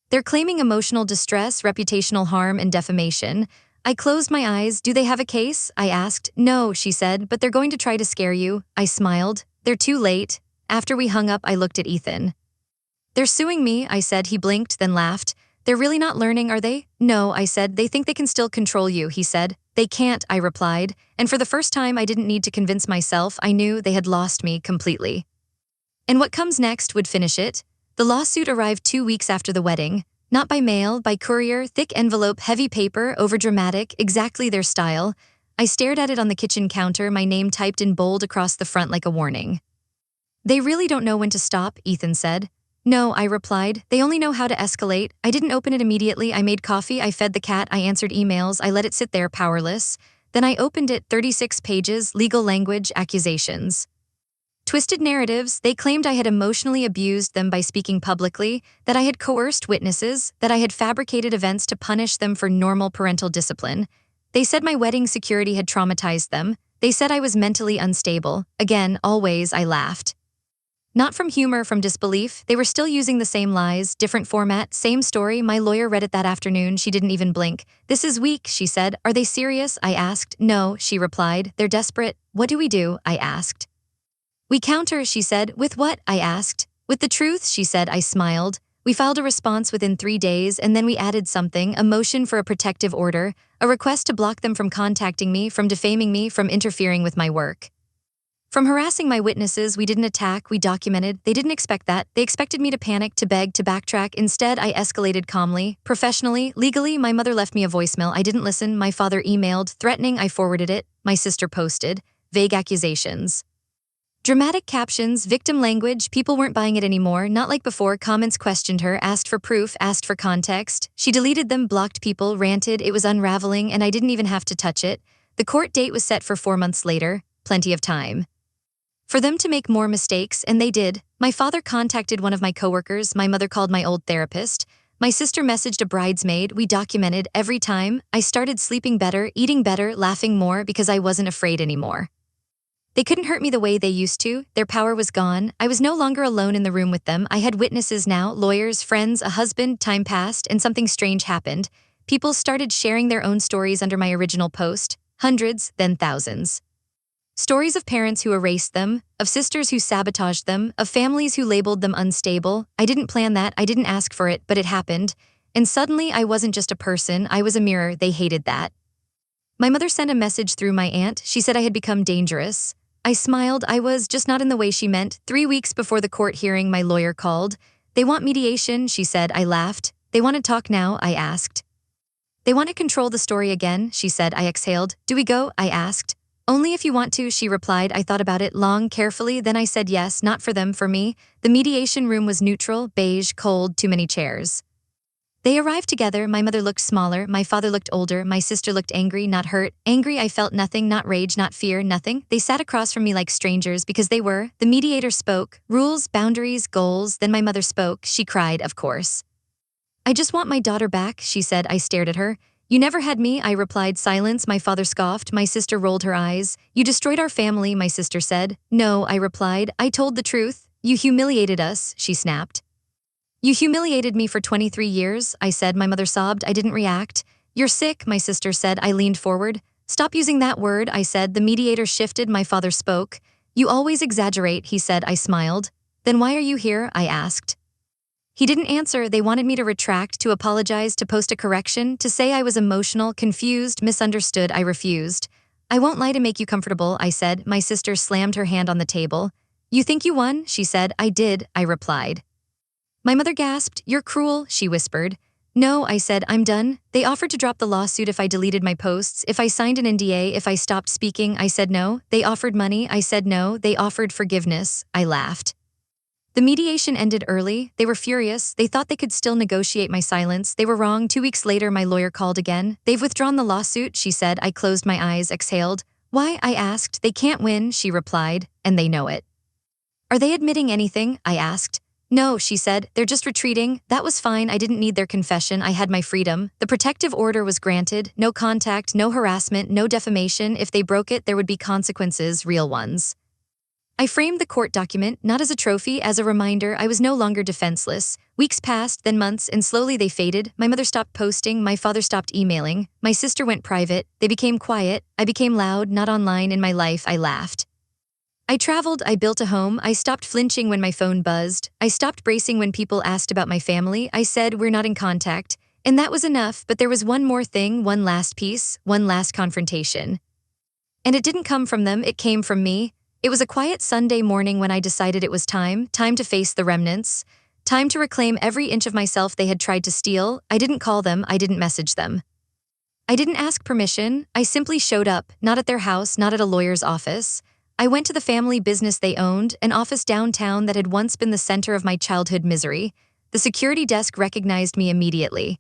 S1: They're claiming emotional distress, reputational harm, and defamation. I closed my eyes. Do they have a case? I asked. No, she said, but they're going to try to scare you. I smiled. They're too late. After we hung up, I looked at Ethan. They're suing me, I said. He blinked, then laughed. They're really not learning, are they? No, I said. They think they can still control you, he said. They can't, I replied. And for the first time, I didn't need to convince myself. I knew they had lost me completely. And what comes next would finish it. The lawsuit arrived 2 weeks after the wedding. Not by mail, by courier, thick envelope, heavy paper, overdramatic, exactly their style. I stared at it on the kitchen counter, my name typed in bold across the front like a warning. They really don't know when to stop, Ethan said. No, I replied. They only know how to escalate. I didn't open it immediately. I made coffee, I fed the cat, I answered emails, I let it sit there powerless. Then I opened it, 36 pages, legal language, accusations. Twisted narratives. They claimed I had emotionally abused them by speaking publicly, that I had coerced witnesses, that I had fabricated events to punish them for normal parental discipline. They said my wedding security had traumatized them. They said I was mentally unstable. Again, always, I laughed. Not from humor, from disbelief. They were still using the same lies, different format, same story. My lawyer read it that afternoon. She didn't even blink. This is weak, she said. Are they serious? I asked. No, she replied. They're desperate. What do we do? I asked. We counter, she said. With what? I asked. With the truth, she said. I smiled. We filed a response within 3 days, and then we added something, a motion for a protective order, a request to block them from contacting me, from defaming me, from interfering with my work. From harassing my witnesses, we didn't attack, we documented. They didn't expect that. They expected me to panic, to beg, to backtrack. Instead, I escalated calmly, professionally, legally. My mother left me a voicemail. I didn't listen. My father emailed, threatening. I forwarded it. My sister posted. Vague accusations. Dramatic captions, victim language. People weren't buying it anymore. Not like before. Comments questioned her, asked for proof, asked for context. She deleted them, blocked people, ranted. It was unraveling, and I didn't even have to touch it. The court date was set for 4 months later. Plenty of time for them to make more mistakes, and they did. My father contacted one of my coworkers. My mother called my old therapist. My sister messaged a bridesmaid. We documented every time. I started sleeping better, eating better, laughing more because I wasn't afraid anymore. They couldn't hurt me the way they used to. Their power was gone. I was no longer alone in the room with them. I had witnesses now, lawyers, friends, a husband. Time passed, and something strange happened. People started sharing their own stories under my original post. Hundreds, then thousands. Stories of parents who erased them, of sisters who sabotaged them, of families who labeled them unstable. I didn't plan that, I didn't ask for it, but it happened. And suddenly I wasn't just a person, I was a mirror. They hated that. My mother sent a message through my aunt. She said I had become dangerous. I smiled. I was, just not in the way she meant. 3 weeks before the court hearing, my lawyer called. They want mediation, she said. I laughed. They want to talk now, I asked. They want to control the story again, she said. I exhaled. Do we go? I asked. Only if you want to, she replied. I thought about it long, carefully, then I said yes, not for them, for me. The mediation room was neutral, beige, cold, too many chairs. They arrived together. My mother looked smaller, my father looked older, my sister looked angry, not hurt. Angry, I felt nothing, not rage, not fear, nothing. They sat across from me like strangers because they were. The mediator spoke. Rules, boundaries, goals. Then my mother spoke. She cried, of course. I just want my daughter back, she said. I stared at her. You never had me, I replied. Silence. My father scoffed. My sister rolled her eyes. You destroyed our family, my sister said. No, I replied. I told the truth. You humiliated us, she snapped. You humiliated me for 23 years, I said. My mother sobbed. I didn't react. You're sick, my sister said. I leaned forward. Stop using that word, I said. The mediator shifted. My father spoke. You always exaggerate, he said. I smiled. Then why are you here? I asked. He didn't answer. They wanted me to retract, to apologize, to post a correction, to say I was emotional, confused, misunderstood. I refused. I won't lie to make you comfortable, I said. My sister slammed her hand on the table. You think you won? She said. I did, I replied. My mother gasped. You're cruel, she whispered. No, I said, I'm done. They offered to drop the lawsuit if I deleted my posts, if I signed an NDA, if I stopped speaking. I said no. They offered money. I said no. They offered forgiveness. I laughed. The mediation ended early. They were furious. They thought they could still negotiate my silence. They were wrong. 2 weeks later, my lawyer called again. They've withdrawn the lawsuit, she said. I closed my eyes, exhaled. Why? I asked. They can't win, she replied, and they know it. Are they admitting anything? I asked. No, she said. They're just retreating. That was fine. I didn't need their confession. I had my freedom. The protective order was granted. No contact, no harassment, no defamation. If they broke it, there would be consequences, real ones. I framed the court document, not as a trophy, as a reminder I was no longer defenseless. Weeks passed, then months, and slowly they faded. My mother stopped posting, my father stopped emailing, my sister went private, they became quiet, I became loud, not online. In my life, I laughed. I traveled, I built a home, I stopped flinching when my phone buzzed, I stopped bracing when people asked about my family, I said we're not in contact. And that was enough, but there was one more thing, one last piece, one last confrontation. And it didn't come from them, it came from me. It was a quiet Sunday morning when I decided it was time to face the remnants, time to reclaim every inch of myself they had tried to steal. I didn't call them, I didn't message them. I didn't ask permission, I simply showed up, not at their house, not at a lawyer's office. I went to the family business they owned, an office downtown that had once been the center of my childhood misery. The security desk recognized me immediately.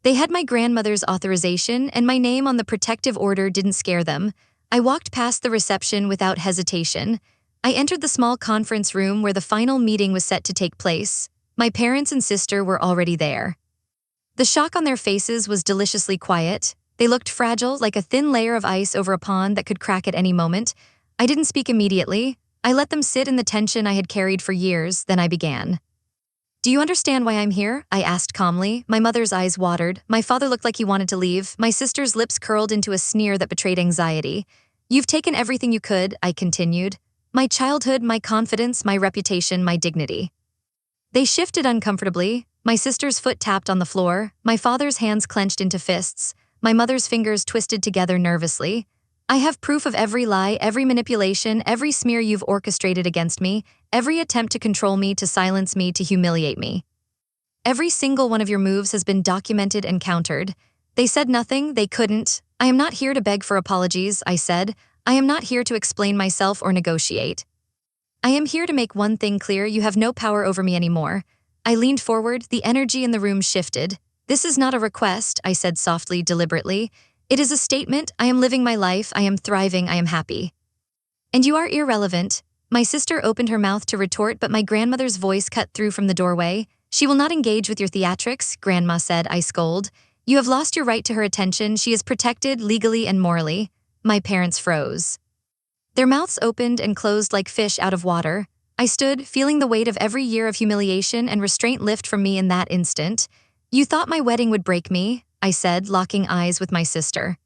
S1: They had my grandmother's authorization, and my name on the protective order didn't scare them. I walked past the reception without hesitation. I entered the small conference room where the final meeting was set to take place. My parents and sister were already there. The shock on their faces was deliciously quiet. They looked fragile, like a thin layer of ice over a pond that could crack at any moment. I didn't speak immediately. I let them sit in the tension I had carried for years, then I began. Do you understand why I'm here? I asked calmly. My mother's eyes watered. My father looked like he wanted to leave. My sister's lips curled into a sneer that betrayed anxiety. You've taken everything you could, I continued. My childhood, my confidence, my reputation, my dignity. They shifted uncomfortably. My sister's foot tapped on the floor. My father's hands clenched into fists. My mother's fingers twisted together nervously. I have proof of every lie, every manipulation, every smear you've orchestrated against me, every attempt to control me, to silence me, to humiliate me. Every single one of your moves has been documented and countered. They said nothing, they couldn't. I am not here to beg for apologies, I said. I am not here to explain myself or negotiate. I am here to make one thing clear, you have no power over me anymore. I leaned forward, the energy in the room shifted. This is not a request, I said softly, deliberately. It is a statement, I am living my life, I am thriving, I am happy. And you are irrelevant. My sister opened her mouth to retort, but my grandmother's voice cut through from the doorway. She will not engage with your theatrics, Grandma said, I scolded. You have lost your right to her attention, she is protected legally and morally. My parents froze. Their mouths opened and closed like fish out of water. I stood, feeling the weight of every year of humiliation and restraint lift from me in that instant. You thought my wedding would break me, I said, locking eyes with my sister.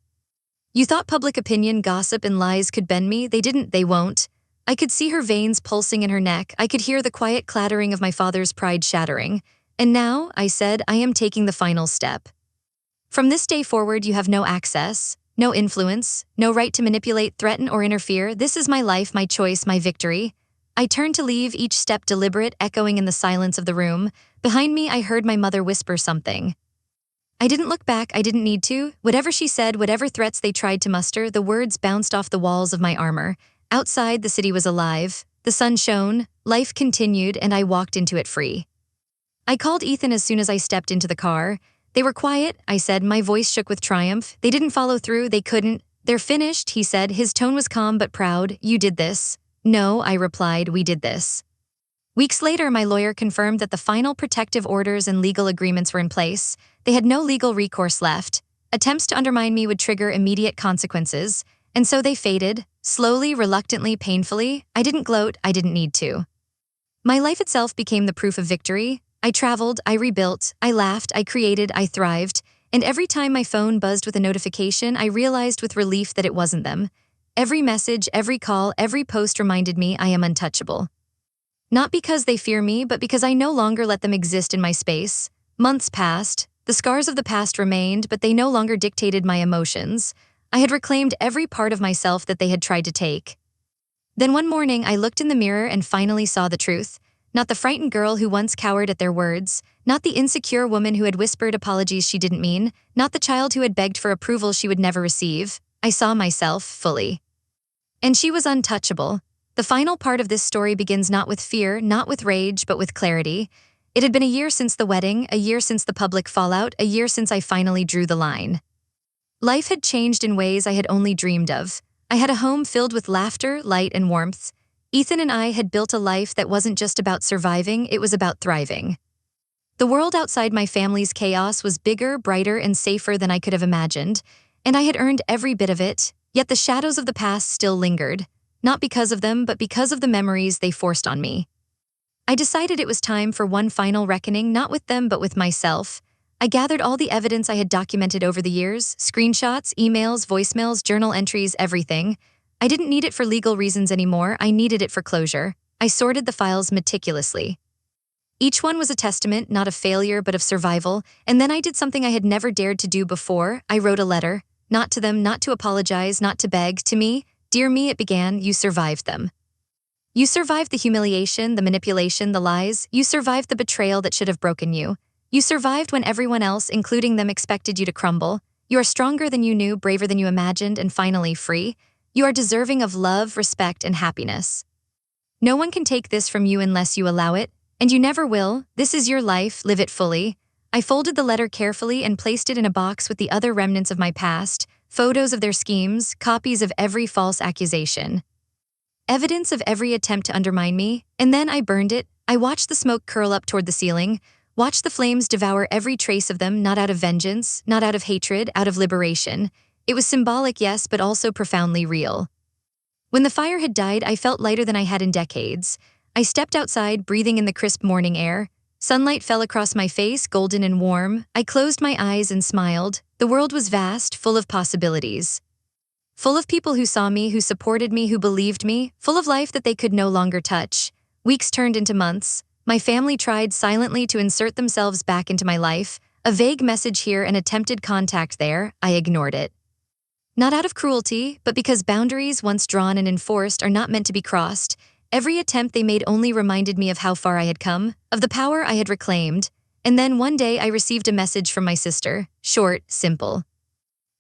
S1: You thought public opinion, gossip, and lies could bend me. They didn't, they won't. I could see her veins pulsing in her neck. I could hear the quiet clattering of my father's pride shattering. And now, I said, I am taking the final step. From this day forward, you have no access, no influence, no right to manipulate, threaten, or interfere. This is my life, my choice, my victory. I turned to leave, each step deliberate, echoing in the silence of the room. Behind me, I heard my mother whisper something. I didn't look back, I didn't need to. Whatever she said, whatever threats they tried to muster, the words bounced off the walls of my armor. Outside, the city was alive. The sun shone, life continued, and I walked into it free. I called Ethan as soon as I stepped into the car. They were quiet, I said, my voice shook with triumph. They didn't follow through, they couldn't. They're finished, he said, his tone was calm but proud. You did this. No, I replied, we did this. Weeks later, my lawyer confirmed that the final protective orders and legal agreements were in place. They had no legal recourse left. Attempts to undermine me would trigger immediate consequences, and so they faded, slowly, reluctantly, painfully. I didn't gloat, I didn't need to. My life itself became the proof of victory. I traveled, I rebuilt, I laughed, I created, I thrived, and every time my phone buzzed with a notification, I realized with relief that it wasn't them. Every message, every call, every post reminded me I am untouchable. Not because they fear me, but because I no longer let them exist in my space. Months passed. The scars of the past remained, but they no longer dictated my emotions. I had reclaimed every part of myself that they had tried to take. Then one morning, I looked in the mirror and finally saw the truth. not the frightened girl who once cowered at their words, not the insecure woman who had whispered apologies she didn't mean, not the child who had begged for approval she would never receive. I saw myself fully. And she was untouchable. The final part of this story begins not with fear, not with rage, but with clarity. It had been a year since the wedding, a year since the public fallout, a year since I finally drew the line. Life had changed in ways I had only dreamed of. I had a home filled with laughter, light, and warmth. Ethan and I had built a life that wasn't just about surviving, it was about thriving. The world outside my family's chaos was bigger, brighter, and safer than I could have imagined, and I had earned every bit of it, yet the shadows of the past still lingered, not because of them, but because of the memories they forced on me. I decided it was time for one final reckoning, not with them, but with myself. I gathered all the evidence I had documented over the years, screenshots, emails, voicemails, journal entries, everything. I didn't need it for legal reasons anymore, I needed it for closure. I sorted the files meticulously. Each one was a testament, not of failure, but of survival, and then I did something I had never dared to do before. I wrote a letter. Not to them, not to apologize, not to beg. To me, dear me, it began, you survived them. You survived the humiliation, the manipulation, the lies. You survived the betrayal that should have broken you. You survived when everyone else, including them, expected you to crumble. You are stronger than you knew, braver than you imagined, and finally free. You are deserving of love, respect, and happiness. No one can take this from you unless you allow it, and you never will. This is your life, live it fully. I folded the letter carefully and placed it in a box with the other remnants of my past, photos of their schemes, copies of every false accusation, evidence of every attempt to undermine me, and then I burned it. I watched the smoke curl up toward the ceiling, watched the flames devour every trace of them, not out of vengeance, not out of hatred, out of liberation. It was symbolic, yes, but also profoundly real. When the fire had died, I felt lighter than I had in decades. I stepped outside, breathing in the crisp morning air. Sunlight fell across my face, golden and warm. I closed my eyes and smiled. The world was vast, full of possibilities. Full of people who saw me, who supported me, who believed me, full of life that they could no longer touch. Weeks turned into months. My family tried silently to insert themselves back into my life. A vague message here, an attempted contact there. I ignored it. Not out of cruelty, but because boundaries once drawn and enforced are not meant to be crossed. Every attempt they made only reminded me of how far I had come, of the power I had reclaimed. And then one day I received a message from my sister. Short, simple.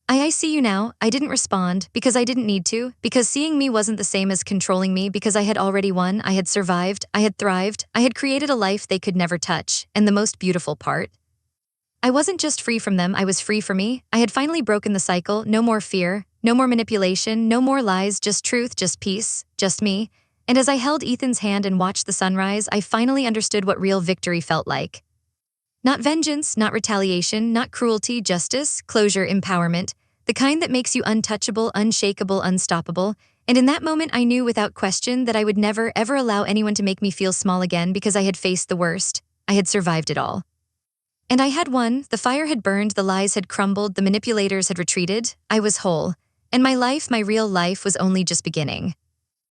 S1: I see you now. I didn't respond, because I didn't need to, because seeing me wasn't the same as controlling me, because I had already won, I had survived, I had thrived, I had created a life they could never touch, and the most beautiful part, I wasn't just free from them, I was free for me. I had finally broken the cycle, no more fear, no more manipulation, no more lies, just truth, just peace, just me. And as I held Ethan's hand and watched the sunrise, I finally understood what real victory felt like. Not vengeance, not retaliation, not cruelty, justice, closure, empowerment, the kind that makes you untouchable, unshakable, unstoppable. And in that moment, I knew without question that I would never, ever allow anyone to make me feel small again because I had faced the worst. I had survived it all. And I had won. The fire had burned, the lies had crumbled, the manipulators had retreated. I was whole. And my life, my real life, was only just beginning.